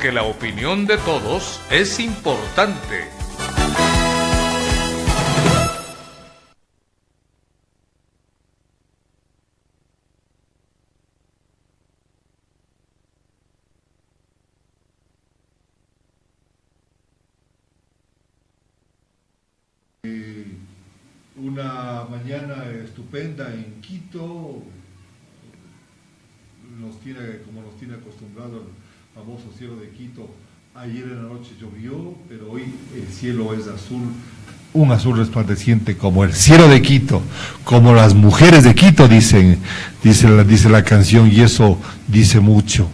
porque la opinión de todos es importante. Una mañana estupenda en Quito, como nos tiene acostumbrado el famoso cielo de Quito. Ayer en la noche llovió, pero hoy el cielo es azul, un azul resplandeciente como el cielo de Quito, como las mujeres de Quito, dice la canción, y eso dice mucho.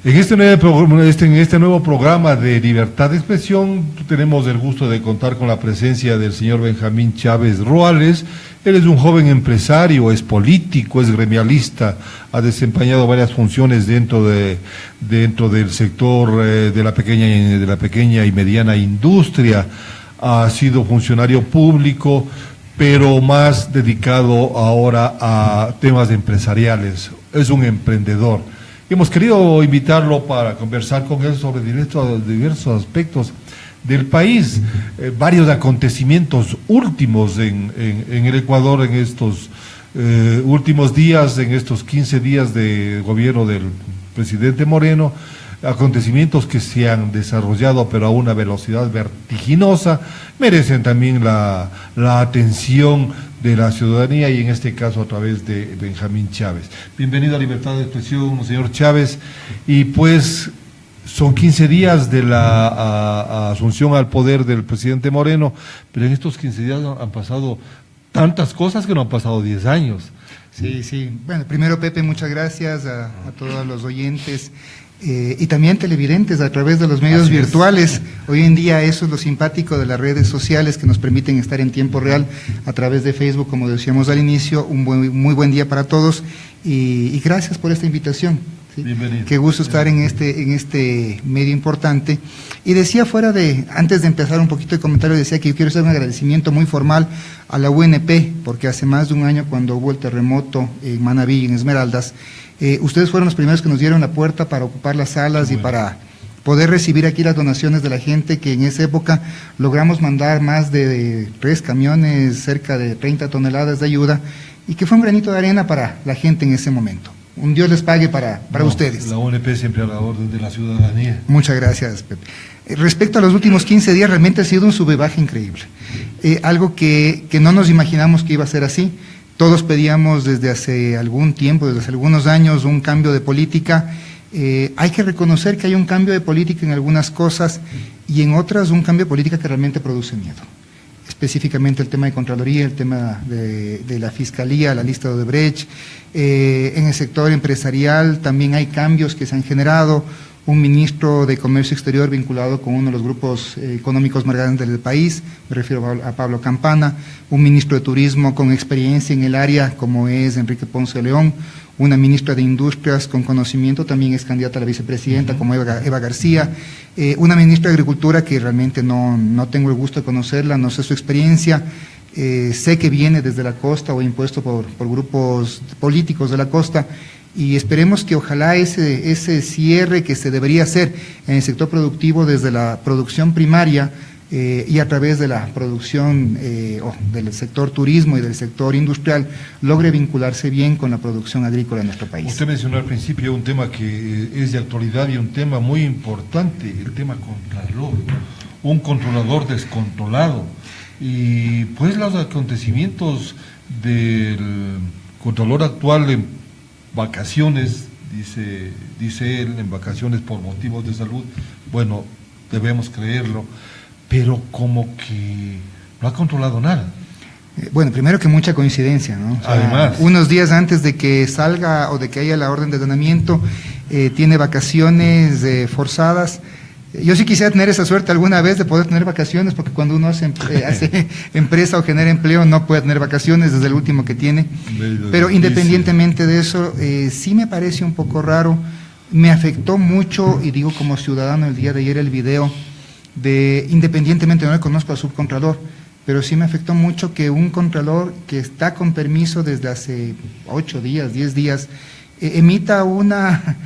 En este nuevo programa de Libertad de Expresión tenemos el gusto de contar con la presencia del señor Benjamín Chávez Roales. Él es un joven empresario, es político, es gremialista, ha desempeñado varias funciones dentro del sector de la pequeña y mediana industria, ha sido funcionario público, pero más dedicado ahora a temas empresariales, es un emprendedor. Hemos querido invitarlo para conversar con él sobre diversos aspectos del país, varios acontecimientos últimos en el Ecuador en estos últimos días, en estos 15 días de gobierno del presidente Moreno, acontecimientos que se han desarrollado pero a una velocidad vertiginosa, merecen también la atención de la ciudadanía y en este caso a través de Benjamín Chávez. Bienvenido a Libertad de Expresión, señor Chávez, y pues son 15 días de la asunción al poder del presidente Moreno, pero en estos 15 días han pasado tantas cosas que no han pasado 10 años. Sí. Bueno, primero, Pepe, muchas gracias a todos los oyentes y también televidentes a través de los medios virtuales. Hoy en día eso es lo simpático de las redes sociales que nos permiten estar en tiempo real a través de Facebook, como decíamos al inicio. Muy buen día para todos y gracias por esta invitación. ¿Sí? Bienvenido. Qué gusto estar en este medio importante. Y decía antes de empezar un poquito el comentario, decía que yo quiero hacer un agradecimiento muy formal a la UNP, porque hace más de un año, cuando hubo el terremoto en Manabí y en Esmeraldas, ustedes fueron los primeros que nos dieron la puerta para ocupar las salas y para poder recibir aquí las donaciones de la gente, que en esa época logramos mandar más de 3 camiones, cerca de 30 toneladas de ayuda, y que fue un granito de arena para la gente en ese momento. Un Dios les pague para ustedes. La UNP siempre a la orden de la ciudadanía. Muchas gracias, Pepe. Respecto a los últimos 15 días, realmente ha sido un sube y baja increíble. Algo que no nos imaginamos que iba a ser así. Todos pedíamos desde hace algún tiempo, desde hace algunos años, un cambio de política. Hay que reconocer que hay un cambio de política en algunas cosas y en otras un cambio de política que realmente produce miedo. Específicamente el tema de Contraloría, el tema de la Fiscalía, la lista de Odebrecht. En el sector empresarial también hay cambios que se han generado. Un ministro de Comercio Exterior vinculado con uno de los grupos económicos más grandes del país, me refiero a Pablo Campana, un ministro de Turismo con experiencia en el área como es Enrique Ponce de León, una ministra de Industrias con conocimiento, también es candidata a la vicepresidenta como Eva García, una ministra de Agricultura que realmente no tengo el gusto de conocerla, no sé su experiencia, sé que viene desde la costa o impuesto por grupos políticos de la costa, y esperemos que ojalá ese cierre que se debería hacer en el sector productivo desde la producción primaria y a través de la producción del sector turismo y del sector industrial logre vincularse bien con la producción agrícola en nuestro país. Usted mencionó al principio un tema que es de actualidad y un tema muy importante, el tema Contralor, un controlador descontrolado, y pues los acontecimientos del Contralor actual en vacaciones, dice él, en vacaciones por motivos de salud, bueno, debemos creerlo, pero como que no ha controlado nada. Bueno, primero que mucha coincidencia, ¿no? O sea, además, unos días antes de que salga o de que haya la orden de allanamiento, tiene vacaciones forzadas. Yo sí quisiera tener esa suerte alguna vez de poder tener vacaciones, porque cuando uno hace empresa o genera empleo no puede tener vacaciones, desde el último que tiene. Pero independientemente de eso, sí me parece un poco raro, me afectó mucho, y digo como ciudadano el día de ayer el video, independientemente no le conozco al subcontralor, pero sí me afectó mucho que un contralor que está con permiso desde hace 8 días, 10 días, emita una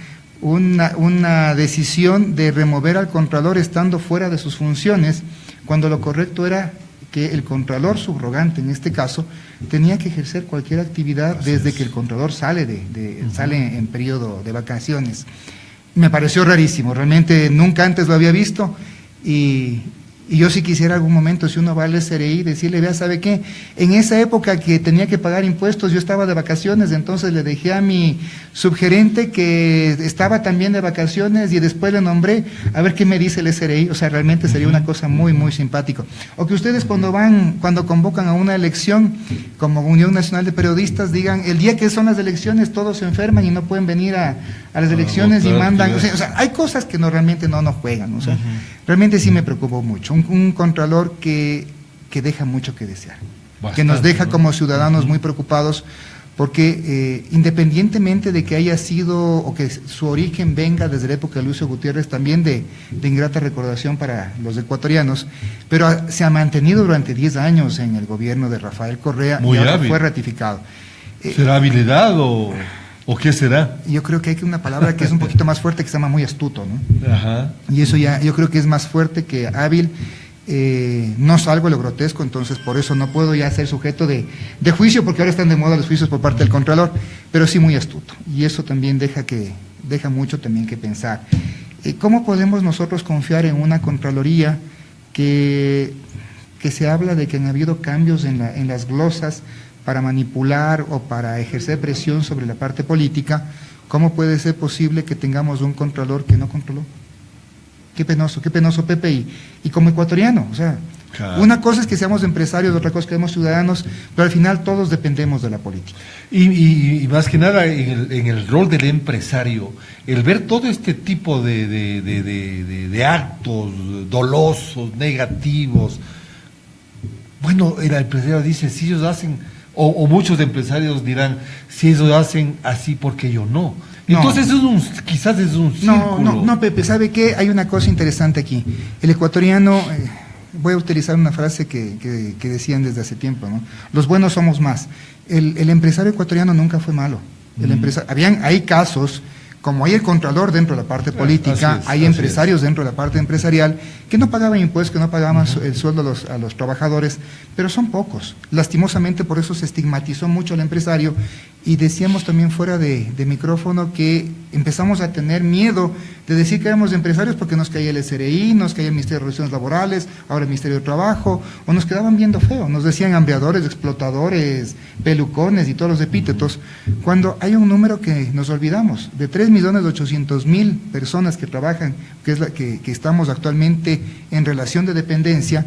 una decisión de remover al Contralor estando fuera de sus funciones, cuando lo correcto era que el Contralor subrogante, en este caso, tenía que ejercer cualquier actividad desde que el Contralor sale sale en periodo de vacaciones. Me pareció rarísimo, realmente nunca antes lo había visto, y yo sí quisiera algún momento, si uno va al SRI, decirle, vea, ¿sabe qué? En esa época que tenía que pagar impuestos, yo estaba de vacaciones, entonces le dejé a mi subgerente que estaba también de vacaciones y después le nombré, a ver qué me dice el SRI. O sea, realmente sería una cosa muy, muy simpático. O que ustedes cuando convocan a una elección, como Unión Nacional de Periodistas, digan, el día que son las elecciones todos se enferman y no pueden venir a las elecciones y mandan, o sea, hay cosas que realmente no juegan, o sea, realmente sí me preocupó mucho. Un Contralor que deja mucho que desear, bastante, que nos deja como ciudadanos muy preocupados, porque independientemente de que haya sido o que su origen venga desde la época de Lucio Gutiérrez, también de ingrata recordación para los ecuatorianos, pero se ha mantenido durante 10 años en el gobierno de Rafael Correa muy y ahora hábil. Fue ratificado. ¿Será habilidad o qué será? Yo creo que hay una palabra que es un poquito más fuerte, que se llama muy astuto, ¿no? Ajá. Y eso ya, yo creo que es más fuerte que hábil. No salgo de lo grotesco, entonces por eso no puedo ya ser sujeto de juicio, porque ahora están de moda los juicios por parte del Contralor, pero sí muy astuto, y eso también deja mucho también que pensar. ¿Cómo podemos nosotros confiar en una Contraloría que se habla de que han habido cambios en las glosas para manipular o para ejercer presión sobre la parte política? ¿Cómo puede ser posible que tengamos un Contralor que no controló? Qué penoso, Pepe, y como ecuatoriano, o sea, claro. Una cosa es que seamos empresarios, otra cosa es que seamos ciudadanos, pero al final todos dependemos de la política. Y más que nada en el rol del empresario, el ver todo este tipo de actos dolosos, negativos, bueno, el empresario dice, si ellos hacen, o muchos empresarios dirán, si ellos hacen así, porque yo no. Entonces quizás es un círculo. No, Pepe, ¿sabe qué? Hay una cosa interesante aquí. El ecuatoriano, voy a utilizar una frase que decían desde hace tiempo, ¿no? Los buenos somos más. El empresario ecuatoriano nunca fue malo. Hay casos, como hay el Contralor dentro de la parte política, hay empresarios dentro de la parte empresarial que no pagaban impuestos, que no pagaban el sueldo a los trabajadores, pero son pocos. Lastimosamente por eso se estigmatizó mucho al empresario, y decíamos también fuera de micrófono que empezamos a tener miedo de decir que éramos empresarios porque nos caía el SRI, nos caía el Ministerio de Relaciones Laborales, ahora el Ministerio de Trabajo, o nos quedaban viendo feo, nos decían hambreadores, explotadores, pelucones y todos los epítetos, cuando hay un número que nos olvidamos, de 3.800.000 personas que trabajan, que es la que estamos actualmente en relación de dependencia,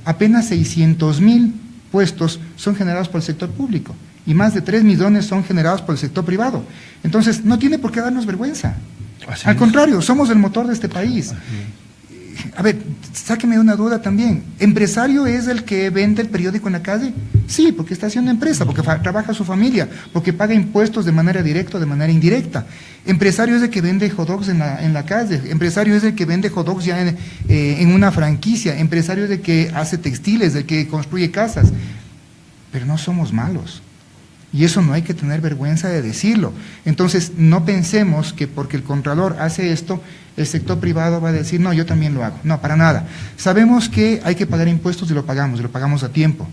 apenas 600.000 puestos son generados por el sector público, y más de 3 millones son generados por el sector privado. Entonces, no tiene por qué darnos vergüenza. Al contrario, somos el motor de este país. A ver, sáqueme una duda también. ¿Empresario es el que vende el periódico en la calle? Sí, porque está haciendo empresa, porque trabaja su familia, porque paga impuestos de manera directa o de manera indirecta. Empresario es el que vende hot dogs en la calle. Empresario es el que vende hot dogs ya en una franquicia. Empresario es el que hace textiles, el que construye casas. Pero no somos malos. Y eso no hay que tener vergüenza de decirlo. Entonces, no pensemos que porque el Contralor hace esto, el sector privado va a decir, no, yo también lo hago. No, para nada. Sabemos que hay que pagar impuestos y lo pagamos a tiempo.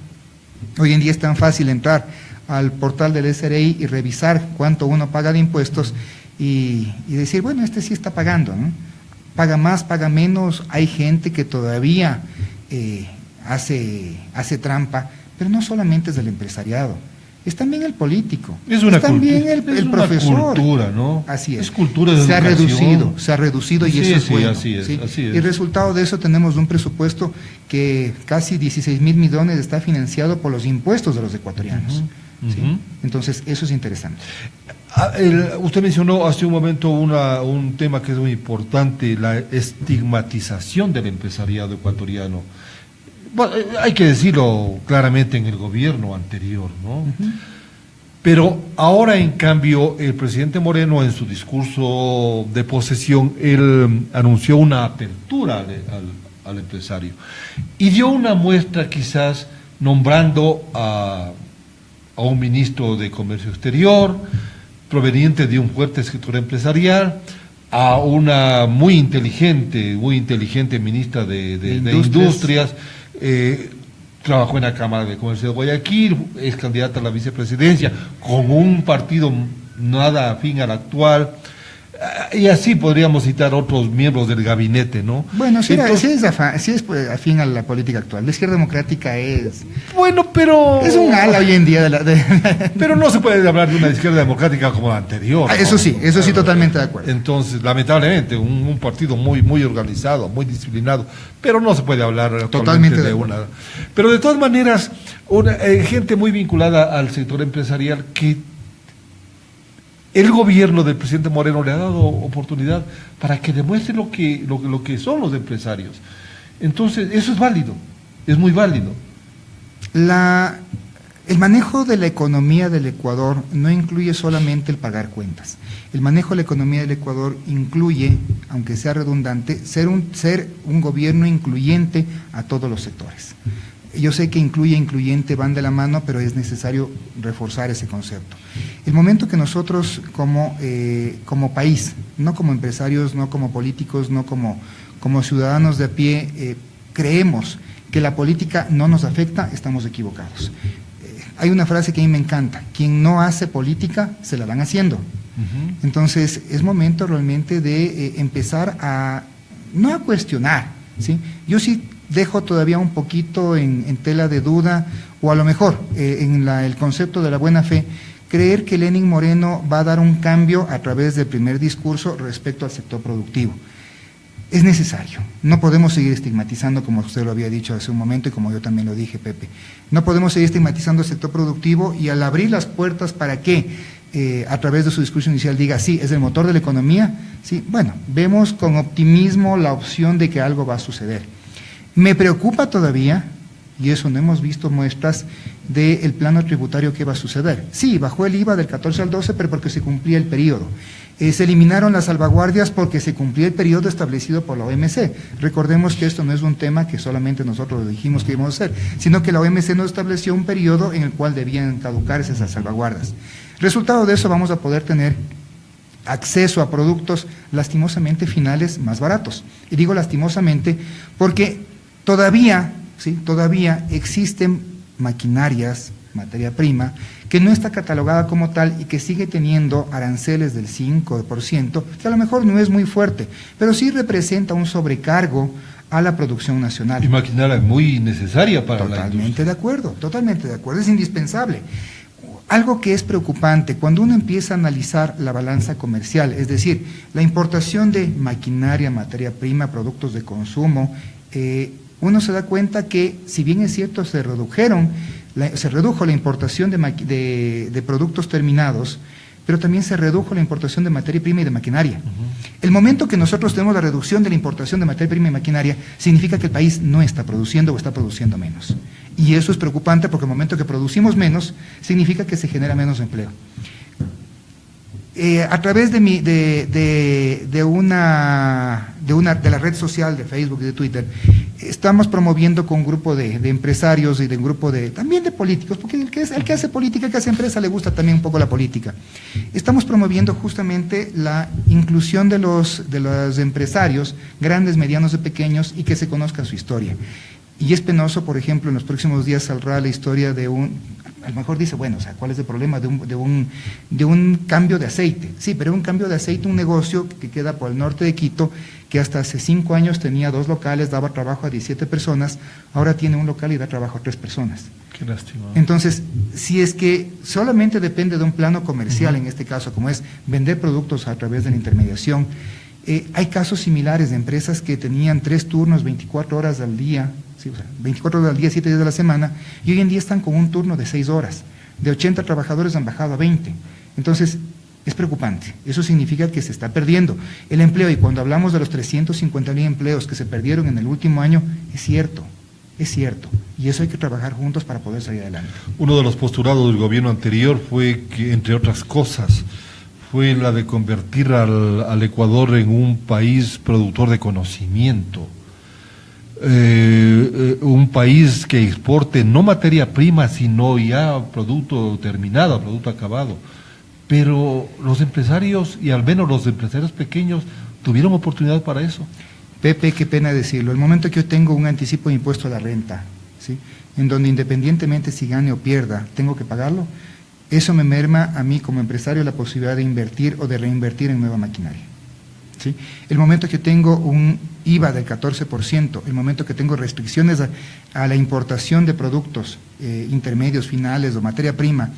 Hoy en día es tan fácil entrar al portal del SRI y revisar cuánto uno paga de impuestos y decir, bueno, este sí está pagando, ¿no? Paga más, paga menos, hay gente que todavía hace trampa, pero no solamente es del empresariado. Es también el político, es también el profesor. Cultura, ¿no? Así es. Es cultura de se educación. ha reducido y eso es bueno. Así es. Y el resultado de eso tenemos un presupuesto que casi 16.000 millones está financiado por los impuestos de los ecuatorianos. ¿Sí? Entonces, eso es interesante. Usted mencionó hace un momento un tema que es muy importante, la estigmatización del empresariado ecuatoriano. Bueno, hay que decirlo claramente, en el gobierno anterior, ¿no? Pero ahora, en cambio, el presidente Moreno, en su discurso de posesión, él anunció una apertura al empresario y dio una muestra, quizás nombrando a un ministro de Comercio Exterior proveniente de un fuerte sector empresarial, a una muy inteligente ministra de Industrias. Trabajó en la Cámara de Comercio de Guayaquil, es candidata a la vicepresidencia, con un partido nada afín al actual. Y así podríamos citar otros miembros del gabinete, ¿no? Bueno, sí, es afín a la política actual. La izquierda democrática es... Bueno, pero... Es un ala hoy en día. Pero no se puede hablar de una izquierda democrática como la anterior, ¿no? Eso sí, totalmente de acuerdo. Entonces, lamentablemente, un partido muy organizado, muy disciplinado, pero no se puede hablar totalmente de una... Pero de todas maneras, gente muy vinculada al sector empresarial que el gobierno del presidente Moreno le ha dado oportunidad para que demuestre lo que son los empresarios. Entonces, eso es válido, es muy válido. El manejo de la economía del Ecuador no incluye solamente el pagar cuentas. El manejo de la economía del Ecuador incluye, aunque sea redundante, ser un gobierno incluyente a todos los sectores. Yo sé que incluyente van de la mano, pero es necesario reforzar ese concepto. El momento que nosotros como país, no como empresarios, no como políticos, no como ciudadanos de a pie, creemos que la política no nos afecta, estamos equivocados. Hay una frase que a mí me encanta: quien no hace política, se la van haciendo. Entonces, es momento realmente de empezar no a cuestionar, ¿sí? Yo sí dejo todavía un poquito en tela de duda, o a lo mejor en el concepto de la buena fe, creer que Lenín Moreno va a dar un cambio a través del primer discurso respecto al sector productivo. Es necesario, no podemos seguir estigmatizando, como usted lo había dicho hace un momento y como yo también lo dije, Pepe, no podemos seguir estigmatizando el sector productivo, y al abrir las puertas para que a través de su discurso inicial diga, sí, es el motor de la economía, sí, bueno, vemos con optimismo la opción de que algo va a suceder. Me preocupa todavía, y eso no hemos visto muestras del plano tributario que va a suceder. Sí, bajó el IVA del 14 al 12, pero porque se cumplía el periodo. Se eliminaron las salvaguardias porque se cumplía el periodo establecido por la OMC. Recordemos que esto no es un tema que solamente nosotros dijimos que íbamos a hacer, sino que la OMC nos estableció un periodo en el cual debían caducarse esas salvaguardas. Resultado de eso, vamos a poder tener acceso a productos lastimosamente finales más baratos. Y digo lastimosamente porque todavía existen maquinarias, materia prima, que no está catalogada como tal y que sigue teniendo aranceles del 5%, que a lo mejor no es muy fuerte, pero sí representa un sobrecargo a la producción nacional. Y maquinaria muy necesaria para la industria. Totalmente de acuerdo, es indispensable. Algo que es preocupante, cuando uno empieza a analizar la balanza comercial, es decir, la importación de maquinaria, materia prima, productos de consumo, uno se da cuenta que, si bien es cierto, se redujo la importación de productos terminados, pero también se redujo la importación de materia prima y de maquinaria. El momento que nosotros tenemos la reducción de la importación de materia prima y maquinaria, significa que el país no está produciendo o está produciendo menos. Y eso es preocupante, porque el momento que producimos menos, significa que se genera menos empleo. A través de la red social de Facebook y de Twitter, estamos promoviendo con un grupo de empresarios y de un grupo también de políticos, porque el que hace política, el que hace empresa, le gusta también un poco la política. Estamos promoviendo justamente la inclusión de los empresarios, grandes, medianos y pequeños, y que se conozca su historia. Y es penoso, por ejemplo, en los próximos días saldrá la historia a lo mejor dice, bueno, o sea, ¿cuál es el problema de un cambio de aceite? Sí, pero un cambio de aceite, un negocio que queda por el norte de Quito, que hasta hace 5 años tenía 2 locales, daba trabajo a 17 personas, ahora tiene un local y da trabajo a 3 personas. Qué lástima. Entonces, si es que solamente depende de un plano comercial, en este caso, como es vender productos a través de la intermediación, hay casos similares de empresas que tenían 3 turnos, 24 horas al día, sí, o sea, 24 horas al día, 7 días de la semana, y hoy en día están con un turno de 6 horas. De 80 trabajadores han bajado a 20. Entonces, es preocupante. Eso significa que se está perdiendo el empleo, y cuando hablamos de los 350,000 empleos que se perdieron en el último año, es cierto, y eso hay que trabajar juntos para poder salir adelante. Uno de los postulados del gobierno anterior fue que, entre otras cosas, fue la de convertir al Ecuador en un país productor de conocimiento, un país que exporte no materia prima, sino ya producto terminado, producto acabado. pero los empresarios, y al menos los empresarios pequeños, tuvieron oportunidad para eso. Pepe, qué pena decirlo, el momento que yo tengo un anticipo de impuesto a la renta, ¿sí?, en donde independientemente si gane o pierda, tengo que pagarlo, eso me merma a mí como empresario la posibilidad de invertir o de reinvertir en nueva maquinaria. ¿Sí? El momento que tengo un IVA del 14%, el momento que tengo restricciones a la importación de productos intermedios, finales o materia prima,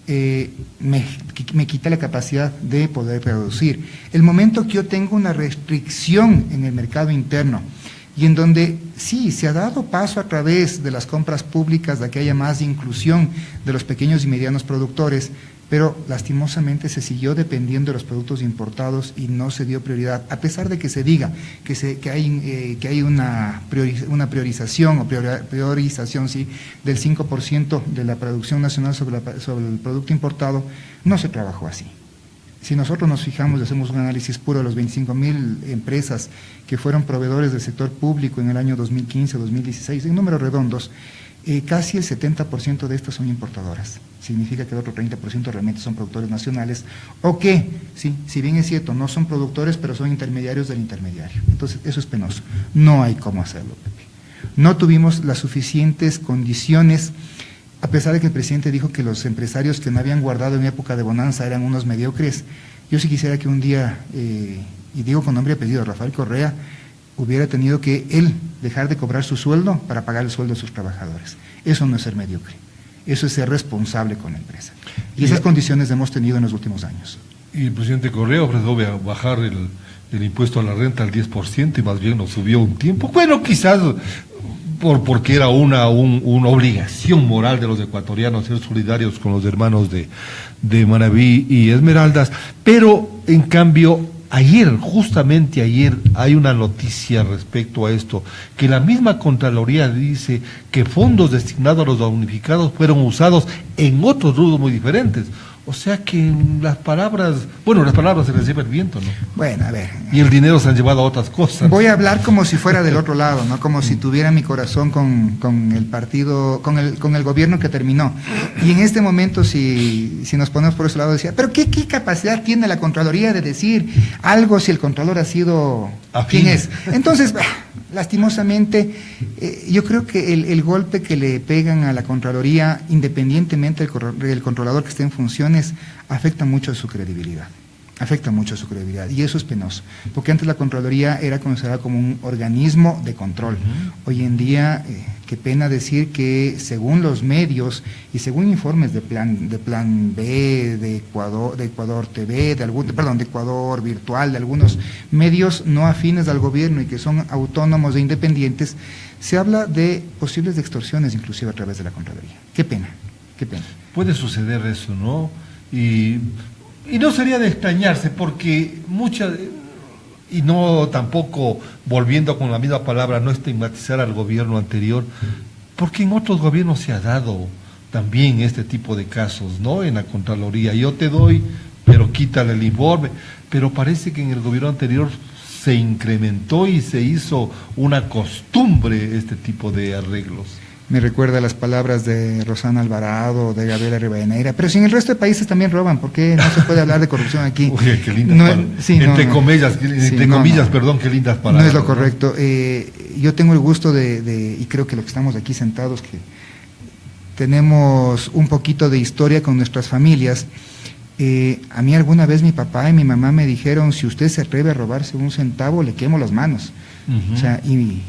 me quita la capacidad de poder producir. El momento que yo tengo una restricción en el mercado interno y en donde sí, se ha dado paso a través de las compras públicas de que haya más inclusión de los pequeños y medianos productores, pero lastimosamente se siguió dependiendo de los productos importados y no se dio prioridad, a pesar de que se diga que hay una priorización o priorización sí, del 5% de la producción nacional sobre el producto importado, no se trabajó así. Si nosotros nos fijamos y hacemos un análisis puro de los 25,000 empresas que fueron proveedores del sector público en el año 2015-2016, en números redondos, casi el 70% de estas son importadoras. Significa que el otro 30% realmente son productores nacionales, o que, sí, si bien es cierto, no son productores, pero son intermediarios del intermediario. Entonces, eso es penoso. No hay cómo hacerlo, Pepe. No tuvimos las suficientes condiciones, a pesar de que el presidente dijo que los empresarios que no habían guardado en época de bonanza eran unos mediocres. Yo sí quisiera que un día, y digo con nombre y apellido, Rafael Correa, hubiera tenido que él dejar de cobrar su sueldo para pagar el sueldo de sus trabajadores. Eso no es ser mediocre, eso es ser responsable con la empresa. Y esas condiciones hemos tenido en los últimos años. Y el presidente Correa ofreció bajar el impuesto a la renta al 10% y más bien nos subió un tiempo. Bueno, quizás porque era una obligación moral de los ecuatorianos ser solidarios con los hermanos de Manabí y Esmeraldas, pero en cambio justamente ayer, hay una noticia respecto a esto, que la misma Contraloría dice que fondos destinados a los damnificados fueron usados en otros rubros muy diferentes. O sea que las palabras se les lleva el viento, ¿no? Bueno, a ver. Y el dinero se han llevado a otras cosas. Voy a hablar como si fuera del otro lado, ¿no? Como si tuviera mi corazón con el partido, con el gobierno que terminó. Y en este momento, si nos ponemos por ese lado, decía, pero ¿qué capacidad tiene la Contraloría de decir algo si el Contralor ha sido quien es? Entonces, lastimosamente, yo creo que el golpe que le pegan a la Contraloría, independientemente del controlador que esté en funciones, afecta mucho a su credibilidad. Y eso es penoso, porque antes la Contraloría era considerada como un organismo de control. Hoy en día, qué pena decir que según los medios y según informes de Plan B, de Ecuador TV, de Ecuador Virtual, de algunos medios no afines al gobierno y que son autónomos e independientes, se habla de posibles extorsiones inclusive a través de la Contraloría. Qué pena. Puede suceder eso, ¿no? Y no sería de extrañarse, porque y no tampoco, volviendo con la misma palabra, no estigmatizar al gobierno anterior, porque en otros gobiernos se ha dado también este tipo de casos, ¿no? En la Contraloría, yo te doy, pero quítale el informe, pero parece que en el gobierno anterior se incrementó y se hizo una costumbre este tipo de arreglos. Me recuerda las palabras de Rosana Alvarado, de Gabriela Rivadeneira, pero si en el resto de países también roban, ¿por qué no se puede hablar de corrupción aquí? Oye, qué lindas palabras. Entre comillas, perdón, qué lindas palabras. No es lo correcto. Yo tengo el gusto y creo que los que estamos aquí sentados, que tenemos un poquito de historia con nuestras familias. A mí alguna vez mi papá y mi mamá me dijeron, si usted se atreve a robarse un centavo, le quemo las manos. O sea, y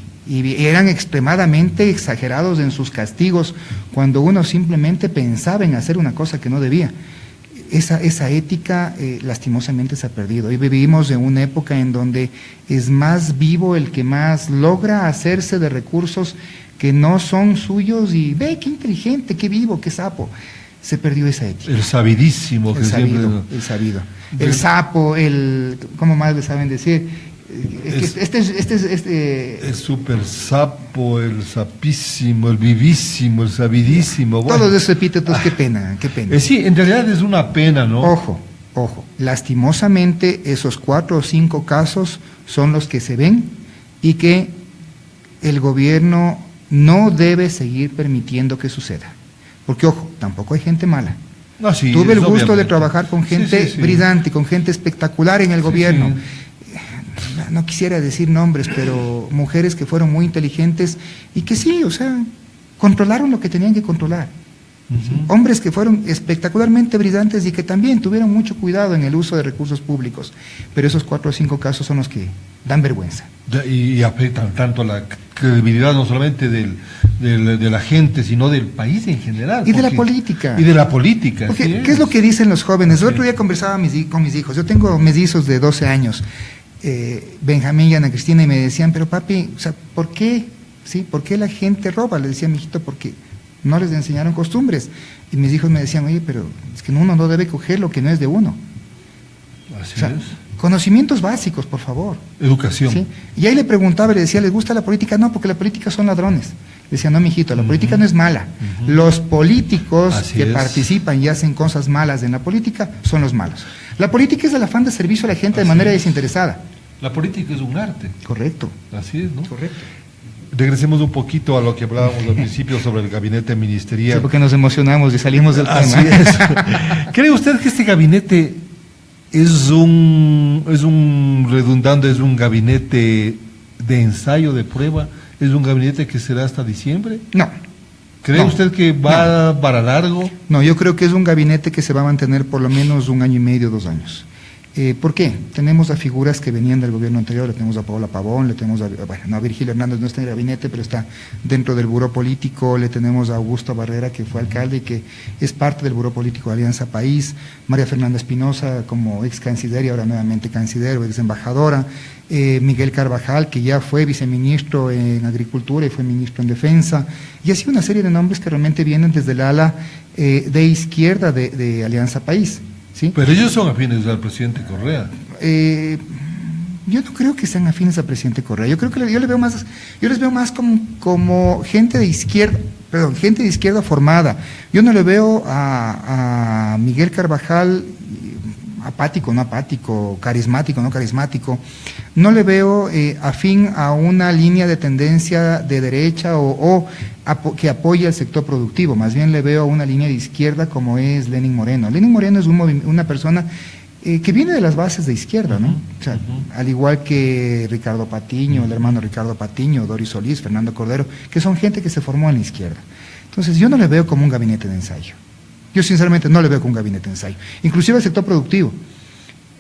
eran extremadamente exagerados en sus castigos cuando uno simplemente pensaba en hacer una cosa que no debía. Esa ética lastimosamente se ha perdido. Hoy vivimos en una época en donde es más vivo el que más logra hacerse de recursos que no son suyos y ve qué inteligente, qué vivo, qué sapo. Se perdió esa ética. El sabidísimo. El sabido. El sapo, ¿cómo más le saben decir? El super sapo, el sapísimo, el vivísimo, el sabidísimo. Bueno. Todos esos epítetos, qué pena. Sí, en realidad es una pena, ¿no? Ojo, lastimosamente esos 4 o 5 casos son los que se ven y que el gobierno no debe seguir permitiendo que suceda. Porque, ojo, tampoco hay gente mala. Sí, tuve el gusto obviamente de trabajar con gente brillante, con gente espectacular en el gobierno. No quisiera decir nombres, pero mujeres que fueron muy inteligentes y que sí, o sea, controlaron lo que tenían que controlar. Hombres que fueron espectacularmente brillantes y que también tuvieron mucho cuidado en el uso de recursos públicos, pero esos 4 o 5 casos son los que dan vergüenza. Y afectan tanto la credibilidad no solamente de la gente, sino del país en general. Y de la política. Y de la política. Porque, ¿qué es lo que dicen los jóvenes? El otro día conversaba con mis hijos, yo tengo mellizos de 12 años, Benjamín y Ana Cristina, y me decían, pero papi, o sea, ¿por qué? ¿Sí? ¿Por qué la gente roba? Le decía, mijito, porque no les enseñaron costumbres. Y mis hijos me decían, oye, pero es que uno no debe coger lo que no es de uno. Así es. Conocimientos básicos, por favor. Educación. ¿Sí? Y ahí le preguntaba, le decía, ¿les gusta la política? No, porque la política son ladrones. Le decía, no, mijito, la política no es mala. Los políticos que participan y hacen cosas malas en la política son los malos. La política es el afán de servicio a la gente de manera desinteresada. La política es un arte. Correcto. Así es, ¿no? Correcto. Regresemos un poquito a lo que hablábamos al principio sobre el gabinete ministerial. Sí, porque nos emocionamos y salimos del tema. Así es. ¿Cree usted que este gabinete es un gabinete de ensayo, de prueba? ¿Es un gabinete que será hasta diciembre? No. ¿Cree usted que va para largo? No, yo creo que es un gabinete que se va a mantener por lo menos 1 año y medio, 2 años. ¿Por qué? Tenemos a figuras que venían del gobierno anterior, le tenemos a Paola Pavón, le tenemos a Virgilio Hernández, no está en el gabinete, pero está dentro del buró político, le tenemos a Augusto Barrera, que fue alcalde y que es parte del buró político de Alianza País, María Fernanda Espinosa como ex canciller y ahora nuevamente canciller o ex embajadora, Miguel Carvajal, que ya fue viceministro en Agricultura y fue ministro en Defensa, y así una serie de nombres que realmente vienen desde el ala de izquierda de Alianza País. ¿Sí? Pero ellos son afines al presidente Correa. Yo no creo que sean afines al presidente Correa. Yo creo que yo les veo más como gente de izquierda, gente de izquierda formada. Yo no le veo a Miguel Carvajal apático, no apático, carismático, no carismático. No le veo afín a una línea de tendencia de derecha que apoye al sector productivo. Más bien le veo a una línea de izquierda como es Lenín Moreno. Lenín Moreno es una persona que viene de las bases de izquierda, ¿no? O sea, al igual que Ricardo Patiño, el hermano Ricardo Patiño, Doris Solís, Fernando Cordero, que son gente que se formó en la izquierda. Entonces yo no le veo como un gabinete de ensayo. Yo sinceramente no le veo como un gabinete de ensayo. Inclusive el sector productivo.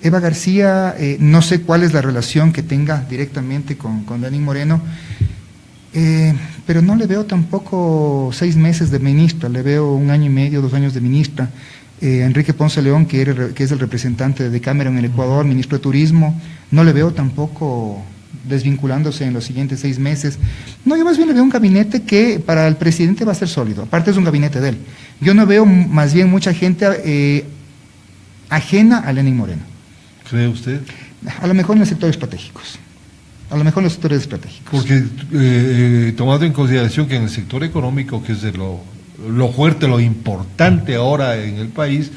Eva García, no sé cuál es la relación que tenga directamente con Lenín Moreno, pero no le veo tampoco 6 meses de ministra, le veo 1 año y medio, 2 años de ministra. Enrique Ponce León, que es el representante de Cameron en el Ecuador, ministro de Turismo, no le veo tampoco desvinculándose en los siguientes 6 meses. No, yo más bien le veo un gabinete que para el presidente va a ser sólido, aparte es un gabinete de él. Yo no veo más bien mucha gente ajena a Lenín Moreno. ¿Cree usted? A lo mejor en los sectores estratégicos. Porque tomando en consideración que en el sector económico, que es de lo fuerte, lo importante ahora en el país,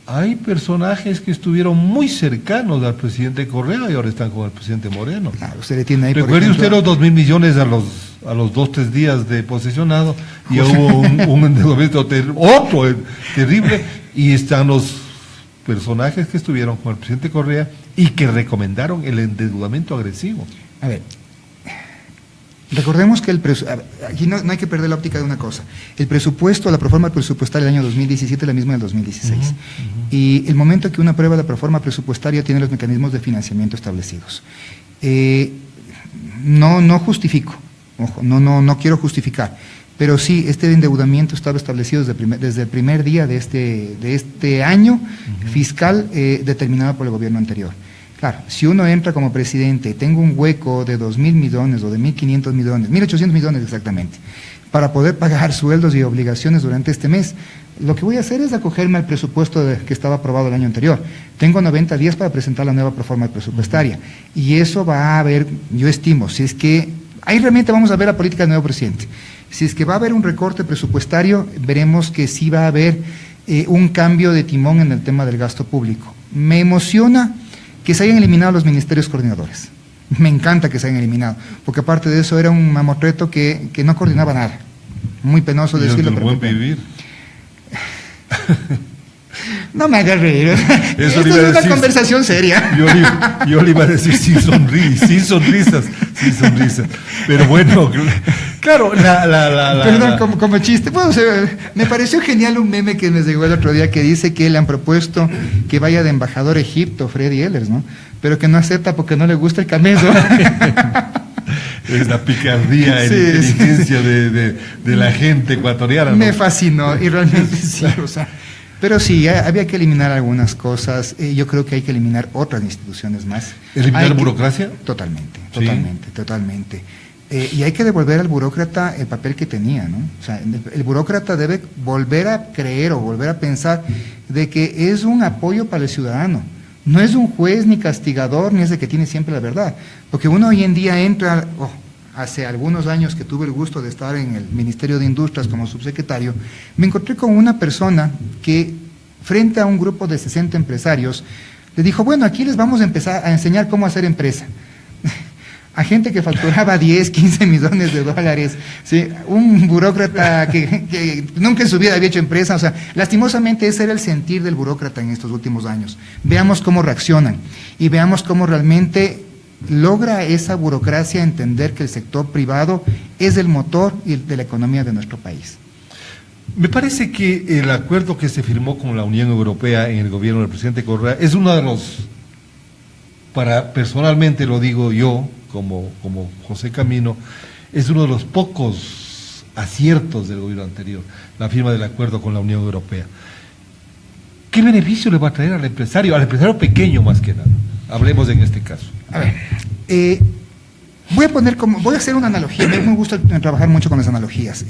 hay personajes que estuvieron muy cercanos al presidente Correa y ahora están con el presidente Moreno. Claro, usted le tiene ahí, recuerde usted los 2.000 millones a los 2-3 días de posesionado, y hubo un endeudamiento terrible, y están los personajes que estuvieron con el presidente Correa y que recomendaron el endeudamiento agresivo. A ver, recordemos que aquí no hay que perder la óptica de una cosa. El presupuesto, la proforma presupuestaria del año 2017 es la misma del 2016. Y el momento que uno aprueba la proforma presupuestaria tiene los mecanismos de financiamiento establecidos. No justifico, ojo, no quiero justificar, pero sí, este endeudamiento estaba establecido desde el primer día de este año fiscal determinado por el gobierno anterior. Claro, si uno entra como presidente y tengo un hueco de 2.000 millones o de 1.500 millones, 1.800 millones exactamente, para poder pagar sueldos y obligaciones durante este mes, lo que voy a hacer es acogerme al presupuesto que estaba aprobado el año anterior. Tengo 90 días para presentar la nueva proforma presupuestaria y eso va a haber, yo estimo, si es que ahí realmente vamos a ver la política del nuevo presidente. Si es que va a haber un recorte presupuestario, veremos que sí va a haber un cambio de timón en el tema del gasto público. Me emociona que se hayan eliminado los ministerios coordinadores. Me encanta que se hayan eliminado, porque aparte de eso era un mamotreto que no coordinaba nada. Muy penoso decirlo. Pero buen vivir. No me hagas reír. Eso Esto le iba a es una decir, conversación seria. Yo le iba a decir sin sonrisas. Pero bueno, claro, Perdón, como chiste. Bueno, o sea, me pareció genial un meme que me llegó el otro día que dice que le han propuesto que vaya de embajador a Egipto, Freddy Ehlers, ¿no? Pero que no acepta porque no le gusta el camello. Es la picardía y Sí, la inteligencia de la gente ecuatoriana, ¿no? Me fascinó y realmente sí, o sea, pero sí, había que eliminar algunas cosas. Yo creo que hay que eliminar otras instituciones más. ¿Eliminar burocracia? Totalmente. Sí. Y hay que devolver al burócrata el papel que tenía, ¿no? O sea, el burócrata debe volver a creer o volver a pensar de que es un apoyo para el ciudadano. No es un juez ni castigador, ni es el que tiene siempre la verdad. Porque uno hoy en día entra, hace algunos años que tuve el gusto de estar en el Ministerio de Industrias como subsecretario, me encontré con una persona que frente a un grupo de 60 empresarios, le dijo, bueno, aquí les vamos a empezar a enseñar cómo hacer empresa. A gente que facturaba 10, 15 millones de dólares, ¿sí? Un burócrata que nunca en su vida había hecho empresa. O sea, lastimosamente ese era el sentir del burócrata en estos últimos años. Veamos cómo reaccionan y veamos cómo realmente logra esa burocracia entender que el sector privado es el motor de la economía de nuestro país. Me parece que el acuerdo que se firmó con la Unión Europea en el gobierno del presidente Correa es uno de los, personalmente lo digo yo, como José Camino, es uno de los pocos aciertos del gobierno anterior, la firma del acuerdo con la Unión Europea. ¿Qué beneficio le va a traer al empresario pequeño más que nada? Hablemos en este caso. A ver, voy a hacer una analogía. Me gusta trabajar mucho con las analogías.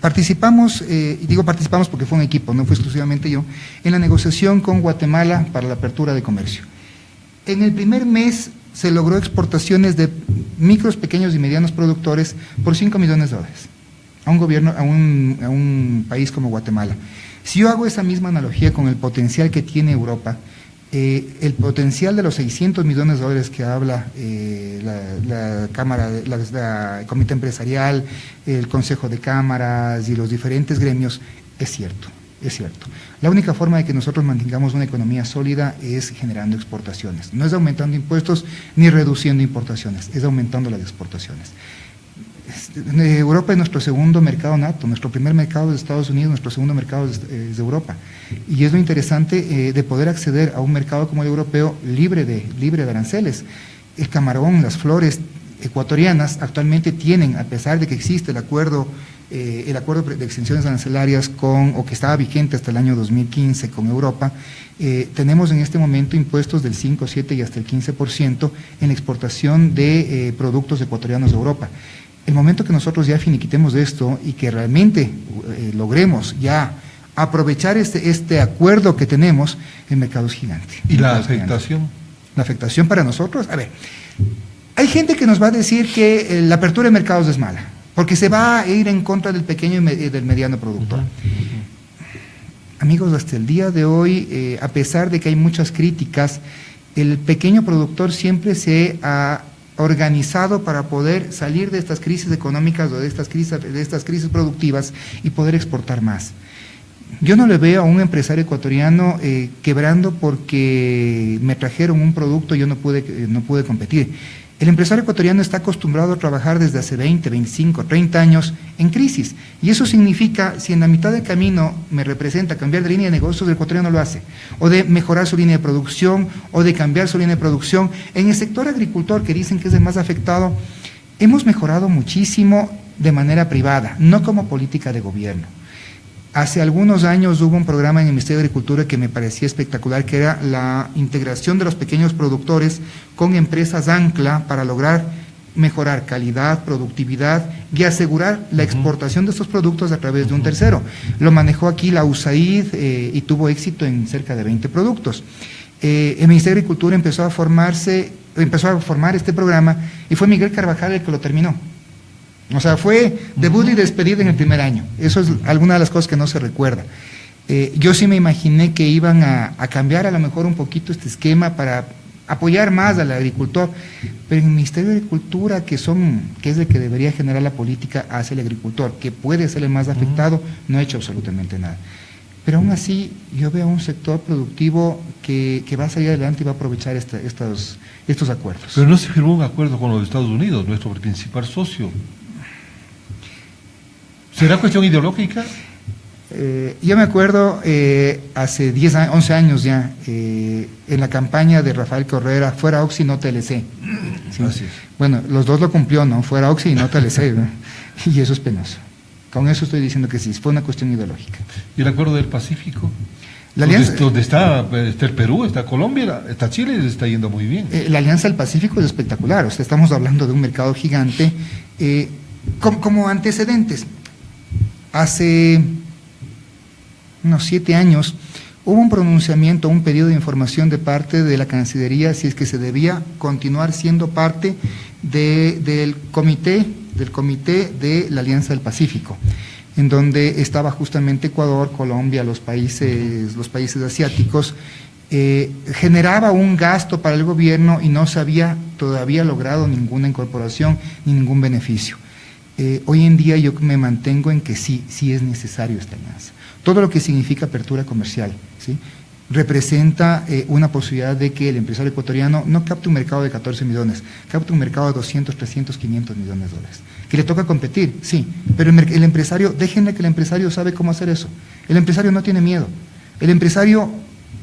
Participamos, y digo participamos porque fue un equipo, no fue exclusivamente yo, en la negociación con Guatemala para la apertura de comercio. En el primer mes se logró exportaciones de micros, pequeños y medianos productores por $5 millones a un país como Guatemala. Si yo hago esa misma analogía con el potencial que tiene Europa, el potencial de los $600 millones que habla la Cámara, el Comité Empresarial, el Consejo de Cámaras y los diferentes gremios, es cierto. La única forma de que nosotros mantengamos una economía sólida es generando exportaciones. No es aumentando impuestos ni reduciendo importaciones, es aumentando las exportaciones. Europa es nuestro segundo mercado nato, nuestro primer mercado es Estados Unidos, nuestro segundo mercado es de Europa. Y es lo interesante de poder acceder a un mercado como el europeo libre de aranceles. El camarón, las flores ecuatorianas actualmente tienen, a pesar de que existe el acuerdo de exenciones arancelarias o que estaba vigente hasta el año 2015 con Europa, tenemos en este momento impuestos del 5, 7 y hasta el 15% en la exportación de productos ecuatorianos de Europa. El momento que nosotros ya finiquitemos esto y que realmente logremos ya aprovechar este acuerdo que tenemos, el mercado es gigante. ¿Y la afectación? La afectación para nosotros, a ver, hay gente que nos va a decir que la apertura de mercados es mala, porque se va a ir en contra del pequeño y del mediano productor. Amigos, hasta el día de hoy, a pesar de que hay muchas críticas, el pequeño productor siempre se ha organizado para poder salir de estas crisis económicas o de estas crisis productivas y poder exportar más. Yo no le veo a un empresario ecuatoriano quebrando porque me trajeron un producto y yo no pude competir. El empresario ecuatoriano está acostumbrado a trabajar desde hace 20, 25, 30 años en crisis. Y eso significa, si en la mitad del camino me representa cambiar de línea de negocios, el ecuatoriano lo hace. O de mejorar su línea de producción, o de cambiar su línea de producción. En el sector agricultor, que dicen que es el más afectado, hemos mejorado muchísimo de manera privada, no como política de gobierno. Hace algunos años hubo un programa en el Ministerio de Agricultura que me parecía espectacular, que era la integración de los pequeños productores con empresas ancla para lograr mejorar calidad, productividad y asegurar la exportación de estos productos a través de un tercero. Lo manejó aquí la USAID y tuvo éxito en cerca de 20 productos. El Ministerio de Agricultura empezó a formar este programa y fue Miguel Carvajal el que lo terminó. O sea, fue debut y despedida en el primer año. Eso es alguna de las cosas que no se recuerda. Yo sí me imaginé que iban a cambiar a lo mejor un poquito este esquema para apoyar más al agricultor, pero en el Ministerio de Agricultura, que es el que debería generar la política hacia el agricultor, que puede ser el más afectado, no ha hecho absolutamente nada. Pero aún así yo veo un sector productivo que va a salir adelante y va a aprovechar estos acuerdos. Pero no se firmó un acuerdo con los Estados Unidos, nuestro principal socio. ¿Será cuestión ideológica? Yo me acuerdo hace 11 años ya, en la campaña de Rafael Correa, fuera Oxy, no TLC. ¿Sí? Así es. Bueno, los dos lo cumplió, ¿no? Fuera Oxy y no TLC, ¿no? Y eso es penoso. Con eso estoy diciendo que sí, fue una cuestión ideológica. ¿Y el acuerdo del Pacífico? La alianza, donde está el Perú, está Colombia, está Chile, les está yendo muy bien. La Alianza del Pacífico es espectacular, o sea, estamos hablando de un mercado gigante. Como antecedentes, hace unos 7 años hubo un pronunciamiento, un pedido de información de parte de la Cancillería si es que se debía continuar siendo parte del comité de la Alianza del Pacífico, en donde estaba justamente Ecuador, Colombia, los países asiáticos. Generaba un gasto para el gobierno y no se había todavía logrado ninguna incorporación ni ningún beneficio. Hoy en día yo me mantengo en que sí es necesario esta alianza. Todo lo que significa apertura comercial, ¿sí? Representa una posibilidad de que el empresario ecuatoriano no capte un mercado de 14 millones, capte un mercado de 200, 300, 500 millones de dólares. Que le toca competir, sí, pero el empresario, déjenle que el empresario sabe cómo hacer eso. El empresario no tiene miedo. El empresario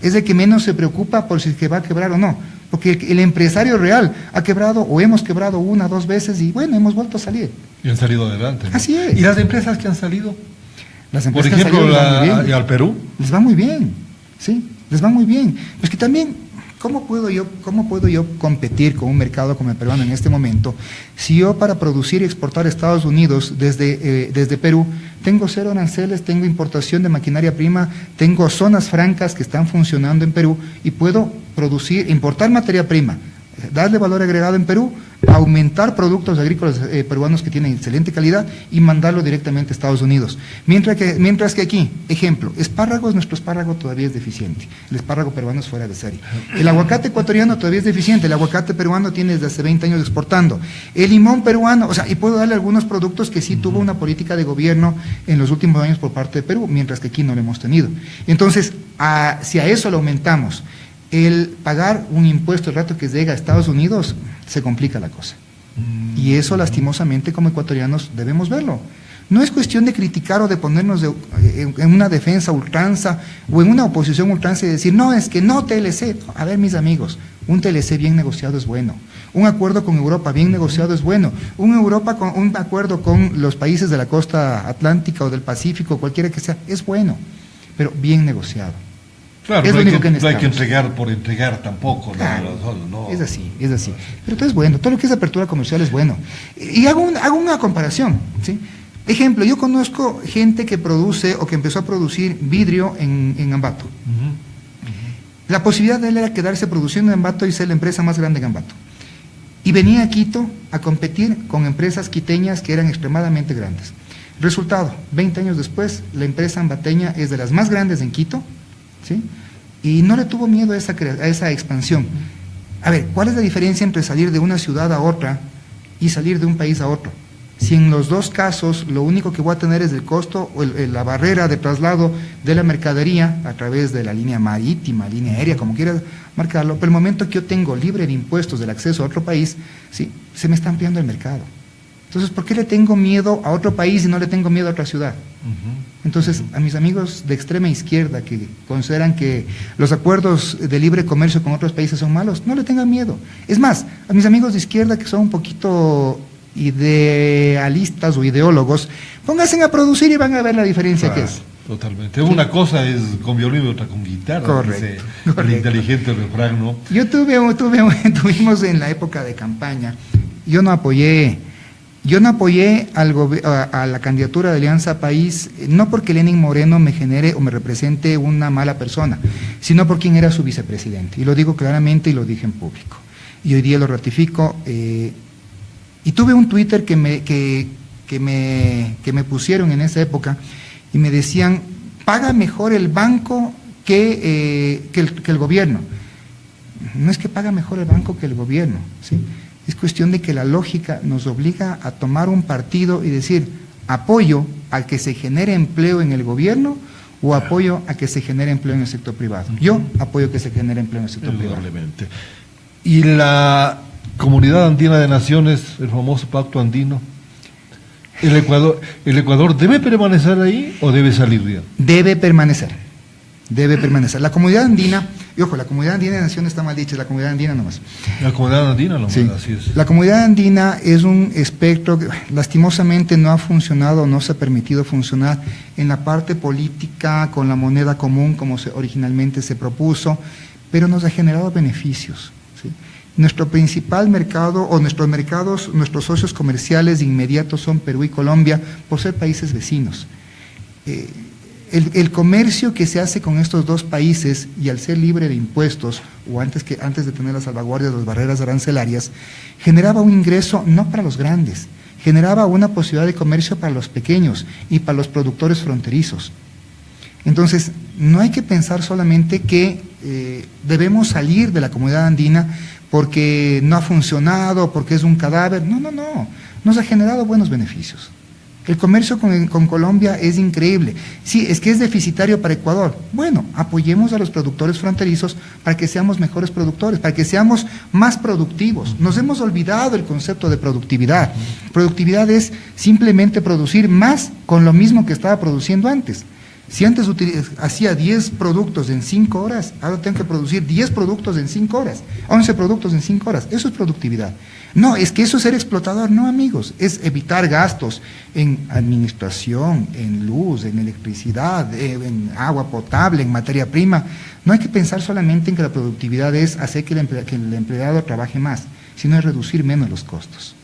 es el que menos se preocupa por si es que va a quebrar o no, porque el empresario real ha quebrado o hemos quebrado 1 o 2 veces y bueno, hemos vuelto a salir. Y han salido adelante, ¿no? Así es. ¿Y las empresas que han salido? Las empresas por ejemplo, que han salido, al Perú. Les va muy bien, sí, les va muy bien. Pues que también, ¿cómo puedo yo competir con un mercado como el peruano en este momento si yo para producir y exportar a Estados Unidos desde Perú tengo 0 aranceles, tengo importación de maquinaria prima, tengo zonas francas que están funcionando en Perú y puedo importar materia prima, darle valor agregado en Perú, aumentar productos agrícolas peruanos que tienen excelente calidad y mandarlo directamente a Estados Unidos. Mientras que aquí, ejemplo, espárragos, nuestro espárrago todavía es deficiente, el espárrago peruano es fuera de serie. El aguacate ecuatoriano todavía es deficiente, el aguacate peruano tiene desde hace 20 años exportando. El limón peruano, o sea, y puedo darle algunos productos que sí tuvo una política de gobierno en los últimos años por parte de Perú, mientras que aquí no lo hemos tenido. Entonces, si a eso lo aumentamos, el pagar un impuesto el rato que llega a Estados Unidos, se complica la cosa. Y eso lastimosamente como ecuatorianos debemos verlo. No es cuestión de criticar o de ponernos en una defensa ultranza o en una oposición ultranza y decir, no, es que no TLC. A ver, mis amigos, un TLC bien negociado es bueno. Un acuerdo con Europa bien negociado es bueno. Un acuerdo con los países de la costa atlántica o del Pacífico, cualquiera que sea, es bueno, pero bien negociado. Claro, es no, lo único que no hay que necesitamos. entregar por entregar tampoco. Claro, no. Es así. Pero todo es bueno, todo lo que es apertura comercial es bueno. Y hago una comparación, ¿sí? Ejemplo, yo conozco gente que produce o que empezó a producir vidrio en Ambato. La posibilidad de él era quedarse produciendo en Ambato y ser la empresa más grande en Ambato. Y venía a Quito a competir con empresas quiteñas que eran extremadamente grandes. Resultado, 20 años después, la empresa ambateña es de las más grandes en Quito, ¿sí? Y no le tuvo miedo a esa expansión. A ver, ¿cuál es la diferencia entre salir de una ciudad a otra y salir de un país a otro? Si en los dos casos lo único que voy a tener es el costo o la barrera de traslado de la mercadería a través de la línea marítima, línea aérea, como quieras marcarlo, pero el momento que yo tengo libre de impuestos del acceso a otro país, ¿sí?, se me está ampliando el mercado. Entonces, ¿por qué le tengo miedo a otro país y no le tengo miedo a otra ciudad? Entonces, a mis amigos de extrema izquierda que consideran que los acuerdos de libre comercio con otros países son malos, no le tengan miedo. Es más, a mis amigos de izquierda que son un poquito idealistas o ideólogos, pónganse a producir y van a ver la diferencia que es. Totalmente. Una cosa es con violín y otra con guitarra. Correcto. El inteligente refrán, ¿no? Tuvimos en la época de campaña, yo no apoyé a la candidatura de Alianza País, no porque Lenín Moreno me genere o me represente una mala persona, sino por quien era su vicepresidente. Y lo digo claramente y lo dije en público. Y hoy día lo ratifico. Y tuve un Twitter que me pusieron en esa época y me decían, paga mejor el banco que el gobierno. No es que paga mejor el banco que el gobierno, ¿sí? Es cuestión de que la lógica nos obliga a tomar un partido y decir, apoyo al que se genere empleo en el gobierno o apoyo a que se genere empleo en el sector privado. Yo apoyo que se genere empleo en el sector privado. Indudablemente. ¿Y la Comunidad Andina de Naciones, el famoso Pacto Andino? ¿El Ecuador debe permanecer ahí o debe salir ya? Debe permanecer. La comunidad andina, y ojo, la comunidad andina de naciones está mal dicha, es la comunidad andina nomás. La comunidad andina nomás, Sí. así es. La comunidad andina es un espectro que lastimosamente no ha funcionado, no se ha permitido funcionar en la parte política con la moneda común como originalmente se propuso, pero nos ha generado beneficios, ¿sí? Nuestro principal mercado o nuestros socios comerciales inmediatos son Perú y Colombia por ser países vecinos. El comercio que se hace con estos dos países y al ser libre de impuestos o antes de tener las salvaguardias, las barreras arancelarias, generaba un ingreso no para los grandes, generaba una posibilidad de comercio para los pequeños y para los productores fronterizos. Entonces, no hay que pensar solamente que debemos salir de la comunidad andina porque no ha funcionado, porque es un cadáver. No, nos ha generado buenos beneficios. El comercio con Colombia es increíble. Sí, es que es deficitario para Ecuador. Bueno, apoyemos a los productores fronterizos para que seamos mejores productores, para que seamos más productivos. Nos hemos olvidado el concepto de productividad. Productividad es simplemente producir más con lo mismo que estaba produciendo antes. Si antes hacía 10 productos en 5 horas, ahora tengo que producir 10 productos en 5 horas, 11 productos en 5 horas. Eso es productividad. No, es que eso es ser explotador. No, amigos, es evitar gastos en administración, en luz, en electricidad, en agua potable, en materia prima. No hay que pensar solamente en que la productividad es hacer que el empleado trabaje más, sino es reducir menos los costos.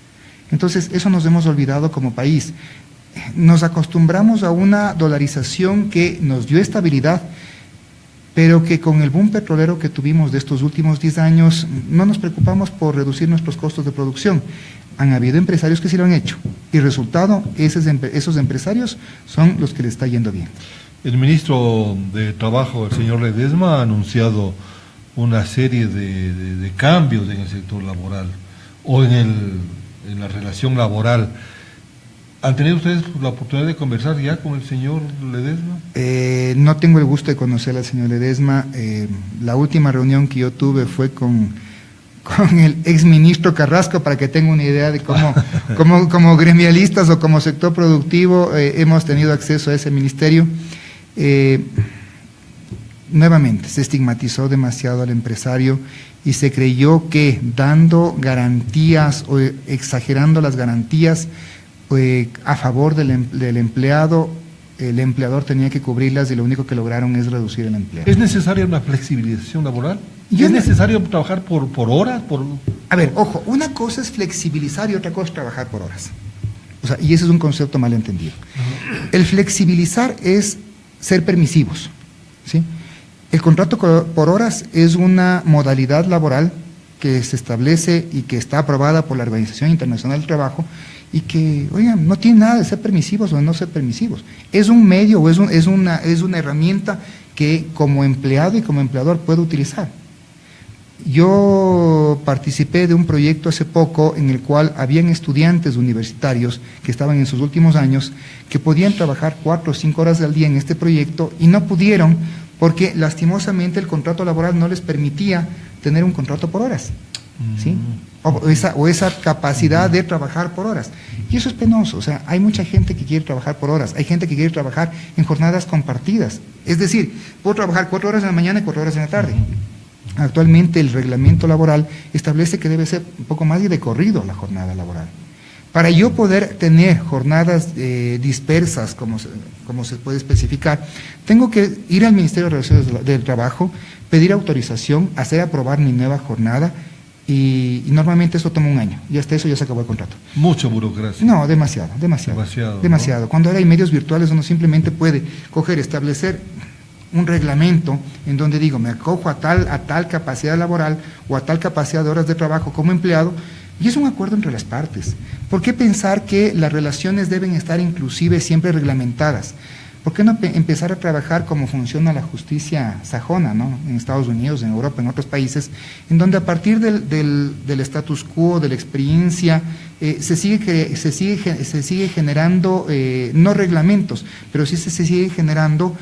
Entonces, eso nos hemos olvidado como país. Nos acostumbramos a una dolarización que nos dio estabilidad, pero que con el boom petrolero que tuvimos de estos últimos 10 años, no nos preocupamos por reducir nuestros costos de producción. Han habido empresarios que sí lo han hecho, y resultado, esos empresarios son los que les está yendo bien. El ministro de Trabajo, el señor Ledesma, ha anunciado una serie de cambios en el sector laboral, o en la relación laboral. ¿Han tenido ustedes la oportunidad de conversar ya con el señor Ledesma? No tengo el gusto de conocer al señor Ledesma. La última reunión que yo tuve fue con el exministro Carrasco, para que tenga una idea de cómo como gremialistas o como sector productivo hemos tenido acceso a ese ministerio. Nuevamente, se estigmatizó demasiado al empresario y se creyó que dando garantías o exagerando las garantías a favor del empleado, el empleador tenía que cubrirlas, y lo único que lograron es reducir el empleo. ¿Es necesaria una flexibilización laboral? ¿Es necesario trabajar por horas? A ver, ojo, una cosa es flexibilizar y otra cosa es trabajar por horas. O sea, y ese es un concepto mal entendido. El flexibilizar es ser permisivos, ¿sí? El contrato por horas es una modalidad laboral que se establece y que está aprobada por la Organización Internacional del Trabajo, y que, oigan, no tiene nada de ser permisivos o de no ser permisivos. Es un medio o es una herramienta que como empleado y como empleador puedo utilizar. Yo participé de un proyecto hace poco en el cual habían estudiantes universitarios que estaban en sus últimos años que podían trabajar 4 o 5 horas al día en este proyecto y no pudieron porque lastimosamente el contrato laboral no les permitía tener un contrato por horas, ¿sí? O esa capacidad de trabajar por horas. Y eso es penoso. O sea, hay mucha gente que quiere trabajar por horas, hay gente que quiere trabajar en jornadas compartidas. Es decir, puedo trabajar 4 horas en la mañana y 4 horas en la tarde. Actualmente el reglamento laboral establece que debe ser un poco más de corrido la jornada laboral. Para yo poder tener jornadas dispersas, como se puede especificar, tengo que ir al Ministerio de Relaciones del Trabajo, pedir autorización, hacer aprobar mi nueva jornada, y normalmente eso toma un año, y hasta eso ya se acabó el contrato. Mucha burocracia. No, demasiado. ¿No? Cuando ahora hay medios virtuales, uno simplemente puede establecer un reglamento en donde digo, me acojo a tal capacidad laboral o a tal capacidad de horas de trabajo como empleado, y es un acuerdo entre las partes. ¿Por qué pensar que las relaciones deben estar inclusive siempre reglamentadas? ¿por qué no empezar a trabajar como funciona la justicia sajona, ¿no? En Estados Unidos, en Europa, en otros países, en donde a partir del status quo, de la experiencia, se sigue generando, no reglamentos, pero sí se sigue generando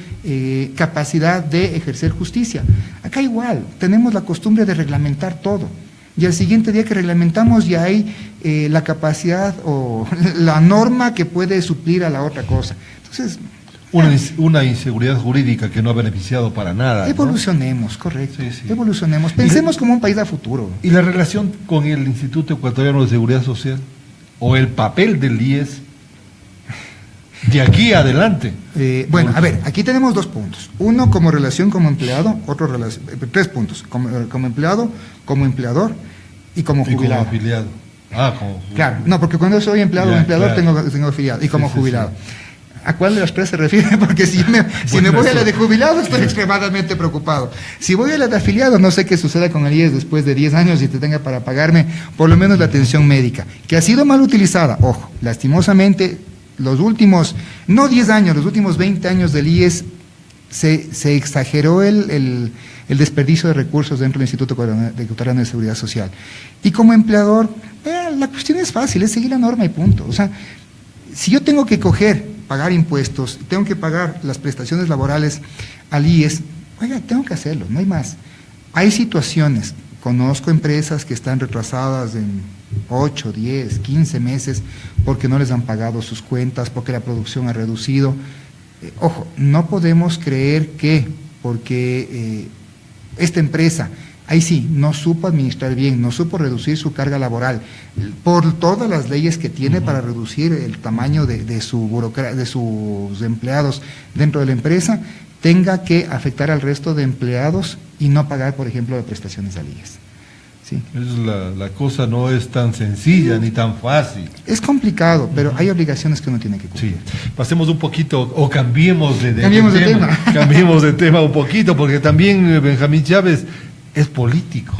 capacidad de ejercer justicia. Acá igual, tenemos la costumbre de reglamentar todo. Y al siguiente día que reglamentamos ya hay la capacidad o la norma que puede suplir a la otra cosa. Entonces, una inseguridad jurídica que no ha beneficiado para nada. Evolucionemos, ¿no? Correcto. Sí, sí. Evolucionemos. Pensemos como un país a futuro. ¿Y la relación con el Instituto Ecuatoriano de Seguridad Social? ¿O el papel del IES de aquí adelante? Bueno, a ver, aquí tenemos 2 puntos. Uno como relación como empleado, 3 puntos. Como empleado, como empleador y como jubilado. Como afiliado. Como claro, no, porque cuando soy empleado o empleador tengo afiliado y como jubilado. Sí. ¿A cuál de las 3 se refiere? Porque si me voy a la de jubilado estoy extremadamente preocupado. Si voy a la de afiliado no sé qué suceda con el IES después de 10 años y te tenga para pagarme por lo menos la atención médica, que ha sido mal utilizada. Ojo, lastimosamente los últimos, no 10 años, los últimos 20 años del IES se exageró el desperdicio de recursos dentro del Instituto Ecuatoriano de Seguridad Social. Y como empleador, la cuestión es fácil, es seguir la norma y punto. O sea, si yo tengo que pagar impuestos, tengo que pagar las prestaciones laborales al IES, oiga, tengo que hacerlo, no hay más. Hay situaciones, conozco empresas que están retrasadas en 8, 10, 15 meses porque no les han pagado sus cuentas, porque la producción ha reducido. Ojo, no podemos creer que porque esta empresa, ahí sí, no supo administrar bien, no supo reducir su carga laboral, por todas las leyes que tiene para reducir el tamaño de sus empleados dentro de la empresa, tenga que afectar al resto de empleados y no pagar, por ejemplo, de prestaciones al IES. Sí. La cosa no es tan sencilla ni tan fácil. Es complicado, pero hay obligaciones que uno tiene que cumplir. Sí. Pasemos un poquito, o cambiemos de tema. Cambiemos de tema un poquito, porque también Benjamín Chávez es político.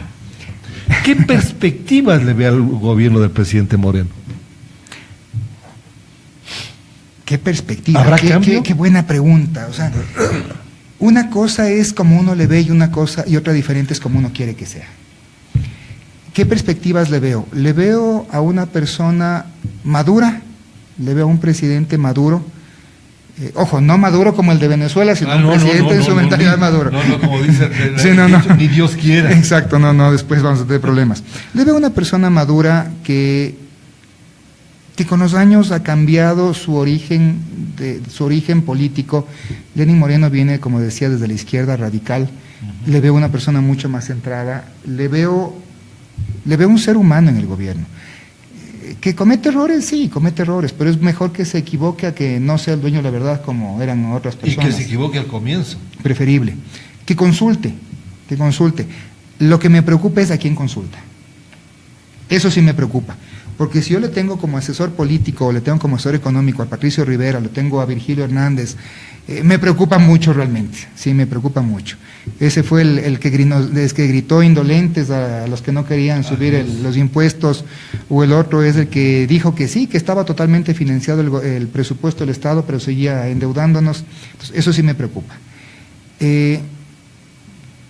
¿Qué perspectivas le ve al gobierno del presidente Moreno? ¿Qué perspectiva? ¿Habrá cambio? Qué buena pregunta. O sea, una cosa es como uno le ve y otra diferente es como uno quiere que sea. ¿Qué perspectivas le veo? Le veo a una persona madura, le veo a un presidente maduro. Ojo, no maduro como el de Venezuela, sino un presidente en su mentalidad maduro. No, como dice, sí, ni Dios quiera. Exacto, después vamos a tener problemas. Le veo a una persona madura que con los años ha cambiado su origen político. Lenín Moreno viene, como decía, desde la izquierda radical. Le veo una persona mucho más centrada. Le veo un ser humano en el gobierno. ¿Que comete errores? Sí, comete errores, pero es mejor que se equivoque a que no sea el dueño de la verdad como eran otras personas. Y que se equivoque al comienzo. Preferible. Que consulte. Lo que me preocupa es a quién consulta. Eso sí me preocupa. Porque si yo le tengo como asesor político o le tengo como asesor económico a Patricio Rivera, le tengo a Virgilio Hernández, me preocupa mucho realmente, sí, me preocupa mucho. Ese fue el que gritó indolentes a los que no querían subir los impuestos, o el otro es el que dijo que sí, que estaba totalmente financiado el presupuesto del Estado, pero seguía endeudándonos. Entonces, eso sí me preocupa. Le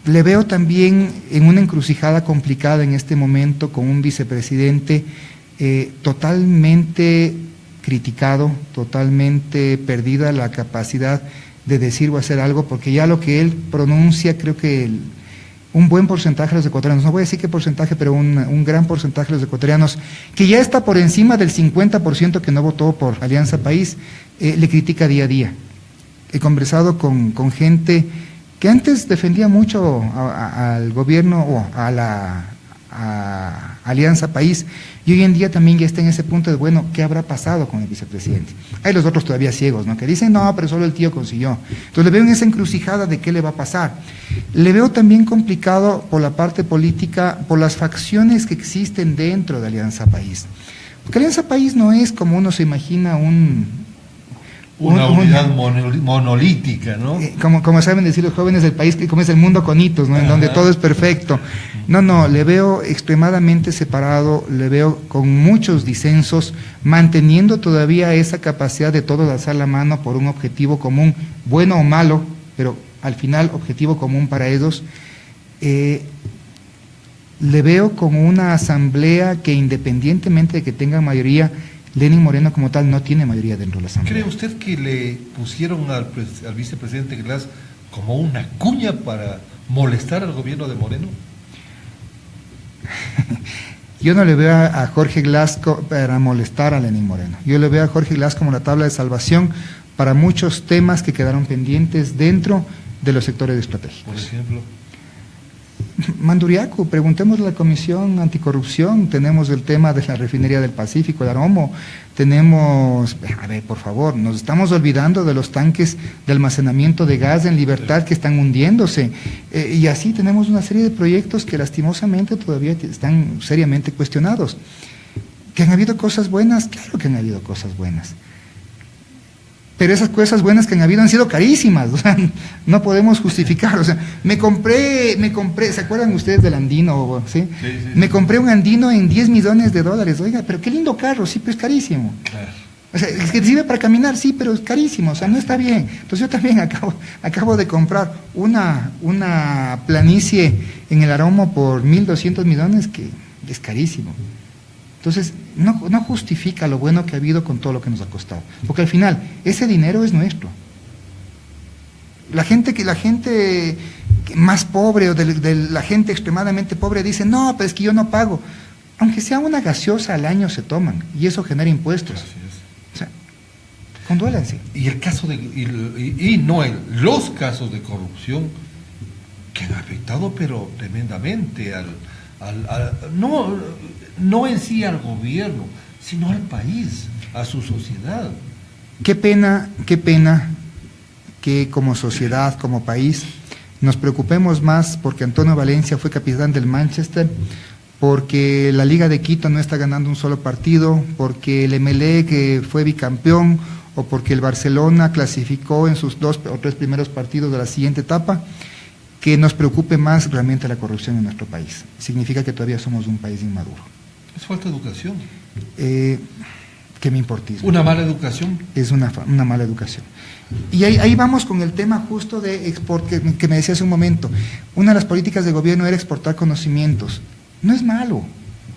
veo también en una encrucijada complicada en este momento con un vicepresidente totalmente criticado, totalmente perdida la capacidad de decir o hacer algo, porque ya lo que él pronuncia, creo que un buen porcentaje de los ecuatorianos, no voy a decir qué porcentaje, pero un gran porcentaje de los ecuatorianos, que ya está por encima del 50% que no votó por Alianza País, le critica día a día. He conversado con gente que antes defendía mucho al gobierno o a Alianza País, y hoy en día también ya está en ese punto de, bueno, ¿qué habrá pasado con el vicepresidente? Hay los otros todavía ciegos, ¿no? Que dicen, no, pero solo el tío consiguió. Entonces le veo en esa encrucijada de qué le va a pasar. Le veo también complicado por la parte política, por las facciones que existen dentro de Alianza País. Porque Alianza País no es como uno se imagina una unidad monolítica, ¿no? Como saben decir los jóvenes del país, como es el mundo con hitos, ¿no? En donde todo es perfecto. No, le veo extremadamente separado, le veo con muchos disensos, manteniendo todavía esa capacidad de todos alzar la mano por un objetivo común, bueno o malo, pero al final objetivo común para ellos. Le veo como una asamblea que, independientemente de que tenga mayoría, Lenín Moreno como tal no tiene mayoría dentro de la asamblea. ¿Cree usted que le pusieron al vicepresidente Glass como una cuña para molestar al gobierno de Moreno? Yo no le veo a Jorge Glass para molestar a Lenín Moreno. Yo le veo a Jorge Glass como la tabla de salvación para muchos temas que quedaron pendientes dentro de los sectores estratégicos. Por ejemplo, Manduriaco, preguntémosle a la Comisión Anticorrupción, tenemos el tema de la refinería del Pacífico, el Aromo, tenemos, a ver, por favor, nos estamos olvidando de los tanques de almacenamiento de gas en Libertad que están hundiéndose, y así tenemos una serie de proyectos que lastimosamente todavía están seriamente cuestionados. ¿Que han habido cosas buenas? Claro que han habido cosas buenas. Pero esas cosas buenas que han habido han sido carísimas, o sea, no podemos justificar, o sea, me compré, ¿se acuerdan ustedes del Andino? ¿Sí? Sí. Me compré un Andino en $10 millones, oiga, pero qué lindo carro, sí, pero es carísimo. claro. O sea, es que sirve para caminar, sí, pero es carísimo, o sea, no está bien. Entonces yo también acabo de comprar una planicie en el Aromo por 1.200 millones, que es carísimo. Entonces, no justifica lo bueno que ha habido con todo lo que nos ha costado. Porque al final, ese dinero es nuestro. La gente más pobre o de la gente extremadamente pobre dice, no, pero es que yo no pago. Aunque sea una gaseosa al año se toman y eso genera impuestos. Así es. O sea, conduélanse. Y el caso los casos de corrupción que han afectado pero tremendamente no en sí al gobierno, sino al país, a su sociedad. Qué pena que como sociedad, como país, nos preocupemos más porque Antonio Valencia fue capitán del Manchester, porque la Liga de Quito no está ganando un solo partido, porque el Emelec que fue bicampeón, o porque el Barcelona clasificó en sus 2 o 3 primeros partidos de la siguiente etapa, que nos preocupe más realmente la corrupción en nuestro país. Significa que todavía somos un país inmaduro. Es falta de educación. Que me importismo. ¿Una mala educación? Es una mala educación. Y ahí vamos con el tema justo de export, que me decía hace un momento. Una de las políticas de gobierno era exportar conocimientos. No es malo.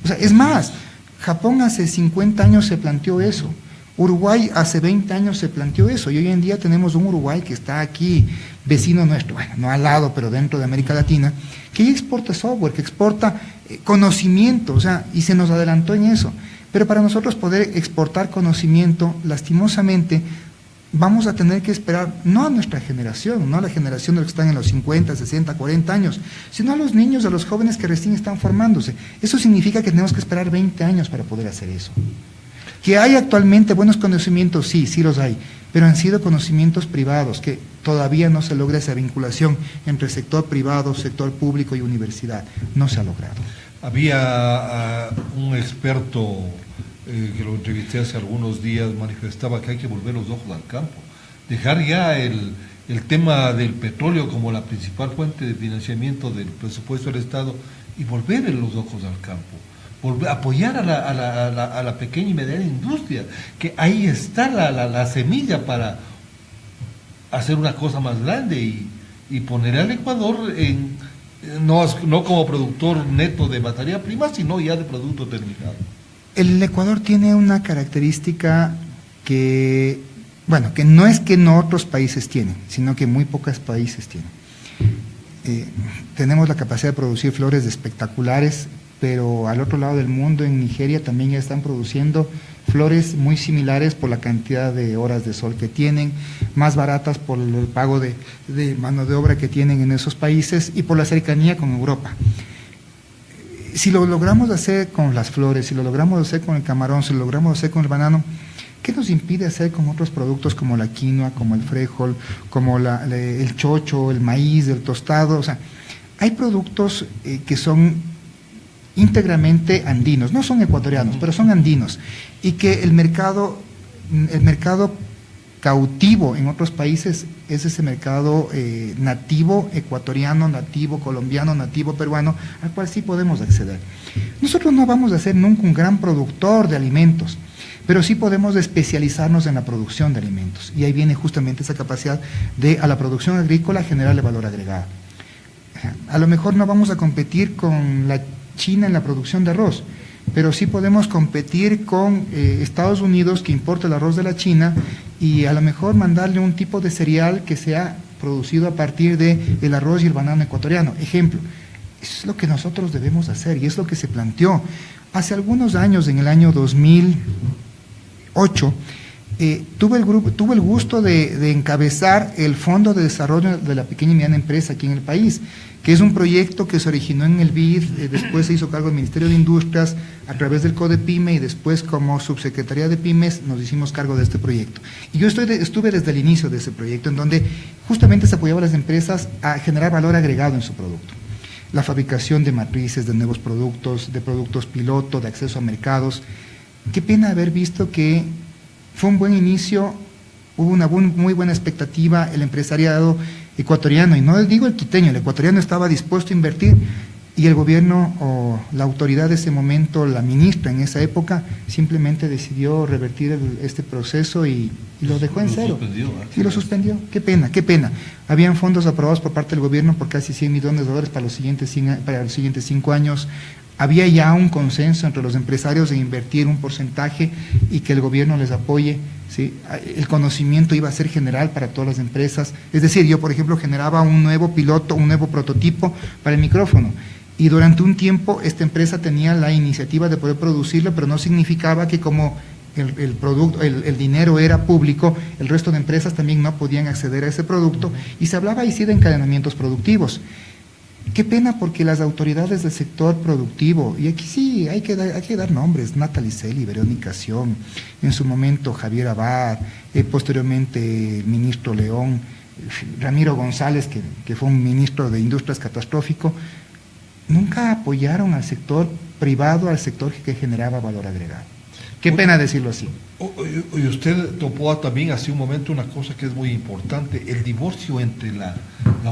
O sea, es más, Japón hace 50 años se planteó eso. Uruguay hace 20 años se planteó eso. Y hoy en día tenemos un Uruguay que está aquí, vecino nuestro, bueno, no al lado, pero dentro de América Latina, que ya exporta software, que exporta conocimiento, o sea, y se nos adelantó en eso. Pero para nosotros poder exportar conocimiento, lastimosamente, vamos a tener que esperar, no a nuestra generación, no a la generación de los que están en los 50, 60, 40 años, sino a los niños, a los jóvenes que recién están formándose. Eso significa que tenemos que esperar 20 años para poder hacer eso. Que hay actualmente buenos conocimientos, sí los hay, pero han sido conocimientos privados, que todavía no se logra esa vinculación entre sector privado, sector público y universidad. No se ha logrado. Había un experto que lo entrevisté hace algunos días, manifestaba que hay que volver los ojos al campo, dejar ya el tema del petróleo como la principal fuente de financiamiento del presupuesto del Estado y volver los ojos al campo. Apoyar a la pequeña y mediana industria, que ahí está la semilla para hacer una cosa más grande y poner al Ecuador no como productor neto de materia prima, sino ya de producto terminado. El Ecuador tiene una característica que no es que no otros países tienen, sino que muy pocos países tienen. Tenemos la capacidad de producir flores espectaculares, pero al otro lado del mundo, en Nigeria, también ya están produciendo flores muy similares por la cantidad de horas de sol que tienen, más baratas por el pago de mano de obra que tienen en esos países y por la cercanía con Europa. Si lo logramos hacer con las flores, si lo logramos hacer con el camarón, si lo logramos hacer con el banano, ¿qué nos impide hacer con otros productos como la quinoa, como el frijol, como el chocho, el maíz, el tostado? O sea, hay productos que son íntegramente andinos, no son ecuatorianos, pero son andinos, y que el mercado cautivo en otros países es ese mercado nativo ecuatoriano, nativo colombiano, nativo peruano, al cual sí podemos acceder. Nosotros no vamos a ser nunca un gran productor de alimentos, pero sí podemos especializarnos en la producción de alimentos. Y ahí viene justamente esa capacidad de, a la producción agrícola, generarle valor agregado. A lo mejor no vamos a competir con la China en la producción de arroz, pero sí podemos competir con Estados Unidos, que importa el arroz de la China, y a lo mejor mandarle un tipo de cereal que sea producido a partir del arroz y el banano ecuatoriano. Ejemplo, eso es lo que nosotros debemos hacer y es lo que se planteó. Hace algunos años, en el año 2008, tuve el gusto de encabezar el Fondo de Desarrollo de la Pequeña y Mediana Empresa aquí en el país, que es un proyecto que se originó en el BID, después se hizo cargo del Ministerio de Industrias a través del CODEPYME y después como Subsecretaría de Pymes nos hicimos cargo de este proyecto. Y yo estuve desde el inicio de ese proyecto, en donde justamente se apoyaba a las empresas a generar valor agregado en su producto. La fabricación de matrices, de nuevos productos, de productos piloto, de acceso a mercados. Qué pena haber visto que fue un buen inicio, hubo una muy buena expectativa, el empresariado ecuatoriano, y no digo el quiteño, el ecuatoriano estaba dispuesto a invertir y el gobierno o la autoridad de ese momento, la ministra en esa época, simplemente decidió revertir este proceso y lo dejó en cero. Y lo suspendió. Qué pena, qué pena. Habían fondos aprobados por parte del gobierno por casi $100 millones para los siguientes 5 años. Había ya un consenso entre los empresarios de invertir un porcentaje y que el gobierno les apoye, ¿sí? El conocimiento iba a ser general para todas las empresas. Es decir, yo, por ejemplo, generaba un nuevo piloto, un nuevo prototipo para el micrófono. Y durante un tiempo esta empresa tenía la iniciativa de poder producirlo, pero no significaba que como el producto, el dinero era público, el resto de empresas también no podían acceder a ese producto. Y se hablaba ahí sí de encadenamientos productivos. Qué pena porque las autoridades del sector productivo, y aquí sí hay que dar nombres, Natalie Celi, Verónica Sion, en su momento Javier Abad, posteriormente el ministro León, Ramiro González, que fue un ministro de Industrias catastrófico, nunca apoyaron al sector privado, al sector que generaba valor agregado. Qué pena decirlo así. Y usted topó también hace un momento una cosa que es muy importante, el divorcio entre la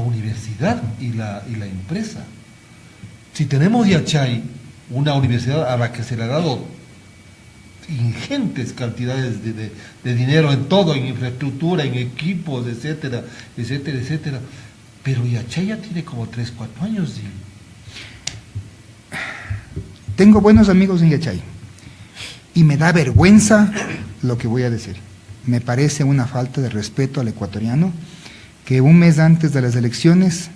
universidad y la empresa. Si tenemos Yachay, una universidad a la que se le ha dado ingentes cantidades de dinero en todo, en infraestructura, en equipos, etcétera, etcétera, etcétera, pero Yachay ya tiene como 3, 4 años. Tengo buenos amigos en Yachay. Y me da vergüenza lo que voy a decir. Me parece una falta de respeto al ecuatoriano que un mes antes de las elecciones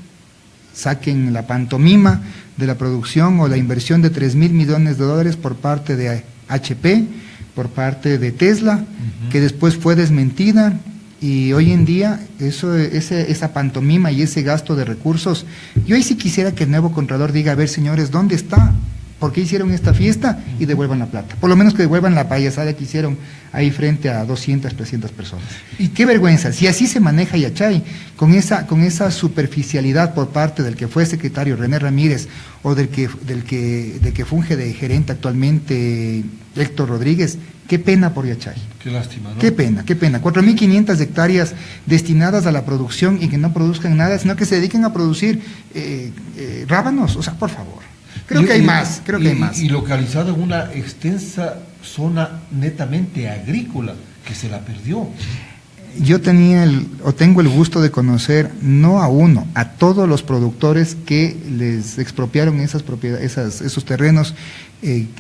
saquen la pantomima de la producción o la inversión de $3,000 millones por parte de HP, por parte de Tesla, que después fue desmentida. Y hoy en día esa pantomima y ese gasto de recursos, yo ahí sí quisiera que el nuevo Contralor diga, a ver señores, ¿dónde está? ¿Por qué hicieron esta fiesta? Y devuelvan la plata. Por lo menos que devuelvan la payasada que hicieron ahí frente a 200, 300 personas. Y qué vergüenza, si así se maneja Yachay, con esa superficialidad por parte del que fue secretario René Ramírez o del que funge de gerente actualmente Héctor Rodríguez, qué pena por Yachay. Qué lástima, ¿no? Qué pena, qué pena. 4.500 hectáreas destinadas a la producción y que no produzcan nada, sino que se dediquen a producir rábanos, o sea, por favor. Creo que hay más. Y localizado en una extensa zona netamente agrícola que se la perdió. Yo tengo el gusto de conocer, no a uno, a todos los productores que les expropiaron esas propiedades, esos terrenos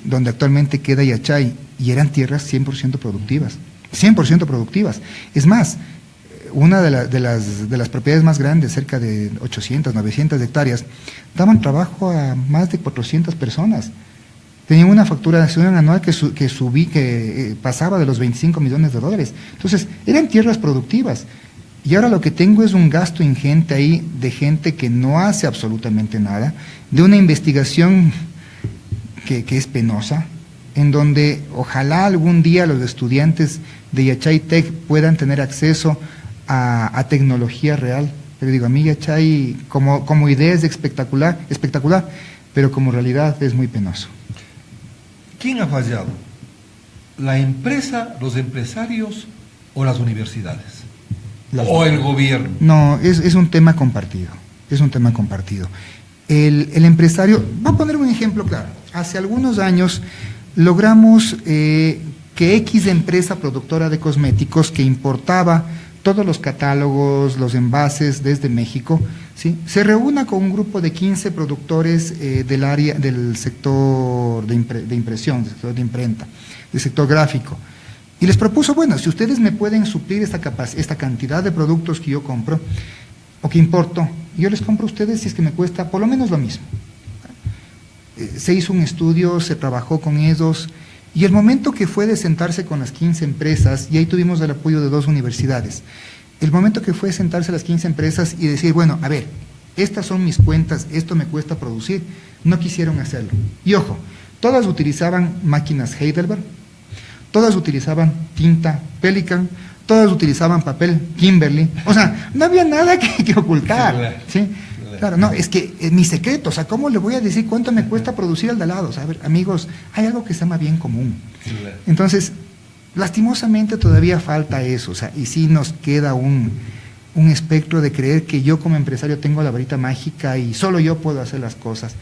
donde actualmente queda Yachay, y eran tierras 100% productivas. 100% productivas. Es más, una de las propiedades más grandes, cerca de 800, 900 hectáreas, daban trabajo a más de 400 personas. Tenían una facturación anual que pasaba de los $25 millones. Entonces, eran tierras productivas. Y ahora lo que tengo es un gasto ingente ahí de gente que no hace absolutamente nada, de una investigación que es penosa, en donde ojalá algún día los estudiantes de Yachay Tech puedan tener acceso a tecnología real. Pero digo, a mí Yachay como idea es espectacular, pero como realidad es muy penoso. ¿Quién ha fallado? ¿La empresa, los empresarios o las universidades? Las ¿O dos. el gobierno? No, es un tema compartido, es un tema compartido. El empresario, voy a poner un ejemplo claro. Hace algunos años logramos que X empresa productora de cosméticos que importaba todos los catálogos, los envases desde México, ¿sí?, se reúna con un grupo de 15 productores del área, del sector de impresión, del sector de imprenta, del sector gráfico. Y les propuso, bueno, si ustedes me pueden suplir esta cantidad de productos que yo compro o que importo, yo les compro a ustedes si es que me cuesta por lo menos lo mismo. Se hizo un estudio, se trabajó con ellos, y el momento que fue de sentarse con las 15 empresas, y ahí tuvimos el apoyo de 2 universidades, el momento que fue de sentarse las 15 empresas y decir, bueno, a ver, estas son mis cuentas, esto me cuesta producir, no quisieron hacerlo. Y ojo, todas utilizaban máquinas Heidelberg, todas utilizaban tinta Pelican, todas utilizaban papel Kimberly, o sea, no había nada que ocultar, ¿sí? Claro, no, es que mi secreto, o sea, ¿cómo le voy a decir cuánto me cuesta producir al de al lado? O sea, a ver, amigos, hay algo que se llama bien común. Entonces, lastimosamente todavía falta eso, o sea, y sí nos queda un espectro de creer que yo como empresario tengo la varita mágica y solo yo puedo hacer las cosas.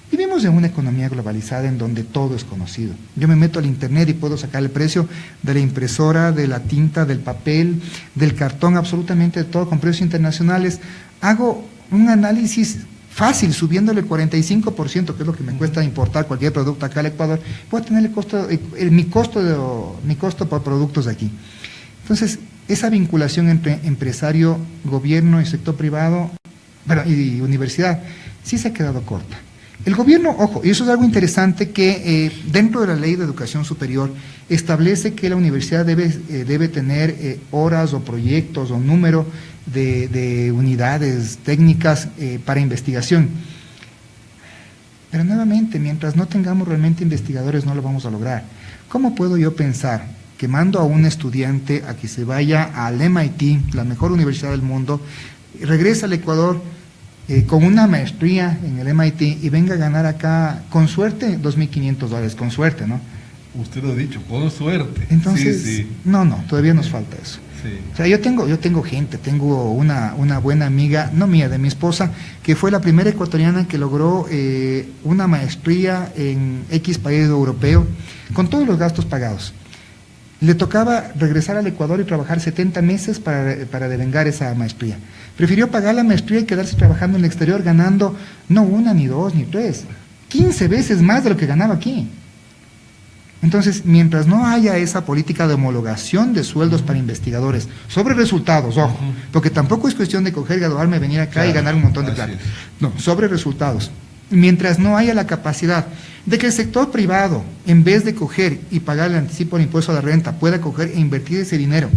Vivimos en una economía globalizada en donde todo es conocido. Yo me meto al internet y puedo sacar el precio de la impresora, de la tinta, del papel, del cartón, absolutamente de todo con precios internacionales. Hago un análisis fácil, subiéndole el 45%, que es lo que me cuesta importar cualquier producto acá al Ecuador, puedo tener mi costo por productos de aquí. Entonces, esa vinculación entre empresario, gobierno y sector privado, y universidad, sí se ha quedado corta. El gobierno, ojo, y eso es algo interesante que dentro de la Ley de Educación Superior establece que la universidad debe tener horas o proyectos o número de unidades técnicas para investigación. Pero nuevamente, mientras no tengamos realmente investigadores no lo vamos a lograr. ¿Cómo puedo yo pensar que mando a un estudiante a que se vaya al MIT, la mejor universidad del mundo, regresa al Ecuador con una maestría en el MIT y venga a ganar acá, con suerte, $2.500, con suerte, ¿no? Usted lo ha dicho, con suerte. Entonces, sí. no, todavía nos falta eso. Sí. O sea, yo tengo gente, tengo una buena amiga, no mía, de mi esposa, que fue la primera ecuatoriana que logró una maestría en X país europeo, con todos los gastos pagados. Le tocaba regresar al Ecuador y trabajar 70 meses para devengar esa maestría. Prefirió pagar la maestría y quedarse trabajando en el exterior ganando no 1, ni 2, ni 3, 15 veces más de lo que ganaba aquí. Entonces, mientras no haya esa política de homologación de sueldos para investigadores, sobre resultados, ojo, porque tampoco es cuestión de coger, graduarme, venir acá y ganar un montón de plata. No, sobre resultados. Mientras no haya la capacidad de que el sector privado, en vez de coger y pagar el anticipo del impuesto a la renta, pueda coger e invertir ese dinero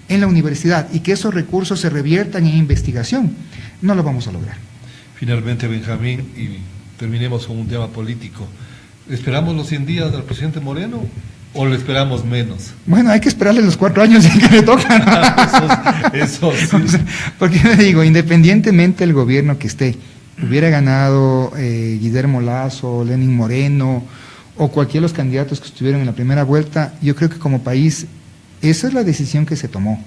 en la universidad y que esos recursos se reviertan en investigación, no lo vamos a lograr. Finalmente, Benjamín, y terminemos con un tema político. ¿Esperamos los 100 días del presidente Moreno o lo esperamos menos? Bueno, hay que esperarle los 4 años en que le tocan. Eso sí. O sea, porque yo le digo, independientemente del gobierno que esté, hubiera ganado Guillermo Lasso, Lenín Moreno o cualquiera de los candidatos que estuvieron en la primera vuelta, yo creo que como país esa es la decisión que se tomó.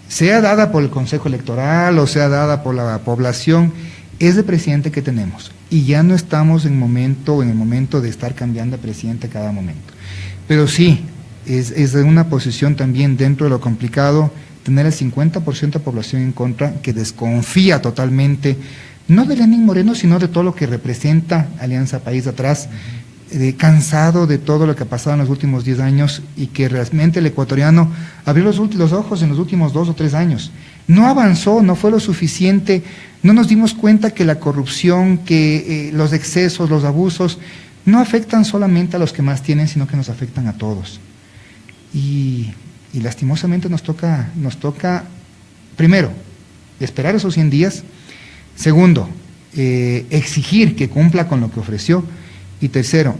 Sea dada por el Consejo Electoral o sea dada por la población, es el presidente que tenemos. Y ya no estamos en el momento de estar cambiando de presidente cada momento. Pero sí, es de una posición también dentro de lo complicado tener el 50% de población en contra, que desconfía totalmente, no de Lenín Moreno, sino de todo lo que representa Alianza País de Atrás, cansado de todo lo que ha pasado en los últimos 10 años y que realmente el ecuatoriano abrió los ojos en los últimos 2 o 3 años. No avanzó, no fue lo suficiente, no nos dimos cuenta que la corrupción, que los excesos, los abusos, no afectan solamente a los que más tienen, sino que nos afectan a todos. Y lastimosamente nos toca, primero, esperar esos 100 días, segundo, exigir que cumpla con lo que ofreció, y tercero,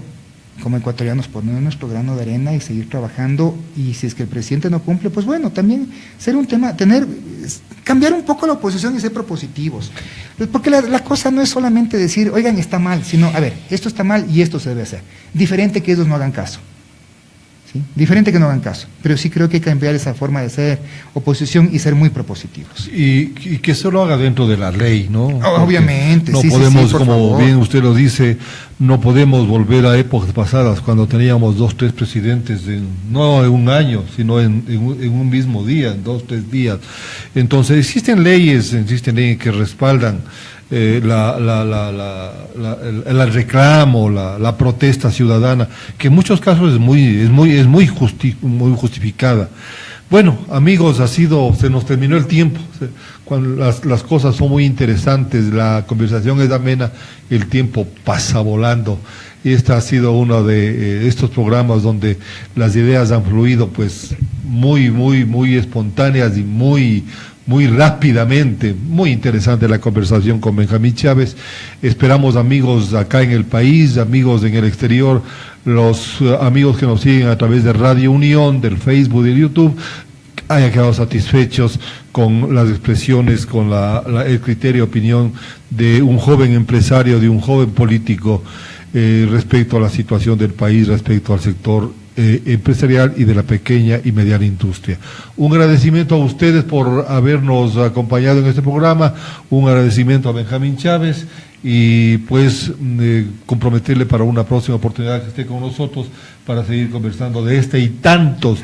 como ecuatorianos, poner nuestro grano de arena y seguir trabajando, y si es que el presidente no cumple, pues bueno, también ser un tema, cambiar un poco la oposición y ser propositivos, porque la cosa no es solamente decir, oigan, está mal, sino, a ver, esto está mal y esto se debe hacer, diferente que ellos no hagan caso. ¿sí? Diferente que no hagan caso, pero sí creo que hay que cambiar esa forma de ser oposición y ser muy propositivos. Y que eso lo haga dentro de la ley, ¿no? Obviamente, no sí, podemos, sí, por como favor. bien usted lo dice, no podemos volver a épocas pasadas cuando teníamos 2, 3 presidentes, no en un año, sino en un mismo día, en 2, 3 días. Entonces existen leyes que respaldan el reclamo, la protesta ciudadana, que en muchos casos es muy justificada. Bueno, amigos, se nos terminó el tiempo. Cuando las cosas son muy interesantes, la conversación es amena, el tiempo pasa volando. Y este ha sido uno de estos programas donde las ideas han fluido, pues, muy espontáneas y muy rápidamente. Muy interesante la conversación con Benjamín Chávez. Esperamos, amigos acá en el país, amigos en el exterior, los amigos que nos siguen a través de Radio Unión, del Facebook, del YouTube, hayan quedado satisfechos con las expresiones, con el criterio, opinión de un joven empresario, de un joven político respecto a la situación del país, respecto al sector empresarial y de la pequeña y mediana industria. Un agradecimiento a ustedes por habernos acompañado en este programa, un agradecimiento a Benjamín Chávez y pues comprometerle para una próxima oportunidad que esté con nosotros para seguir conversando de este y tantos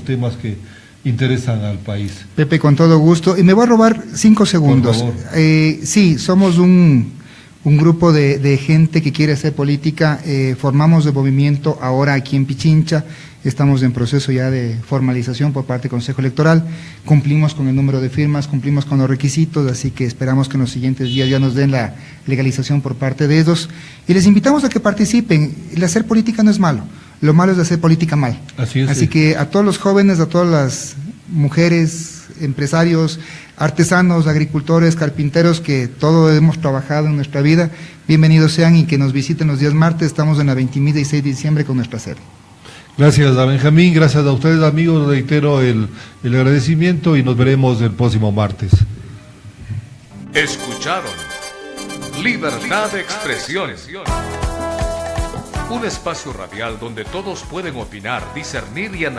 temas que interesan al país. Pepe, con todo gusto. Y me voy a robar 5 segundos. Por favor. Sí, somos un grupo de gente que quiere hacer política, formamos de movimiento ahora aquí en Pichincha, estamos en proceso ya de formalización por parte del Consejo Electoral, cumplimos con el número de firmas, cumplimos con los requisitos, así que esperamos que en los siguientes días ya nos den la legalización por parte de ellos, y les invitamos a que participen. El hacer política no es malo, lo malo es de hacer política mal. Así es. Así que a todos los jóvenes, a todas las mujeres, empresarios, artesanos, agricultores, carpinteros, que todo hemos trabajado en nuestra vida, bienvenidos sean y que nos visiten los días martes. Estamos en la 26 de diciembre con nuestra sede. Gracias a Benjamín, gracias a ustedes, amigos, reitero el agradecimiento y nos veremos el próximo martes. Escucharon Libertad de Expresión, un espacio radial donde todos pueden opinar, discernir y analizar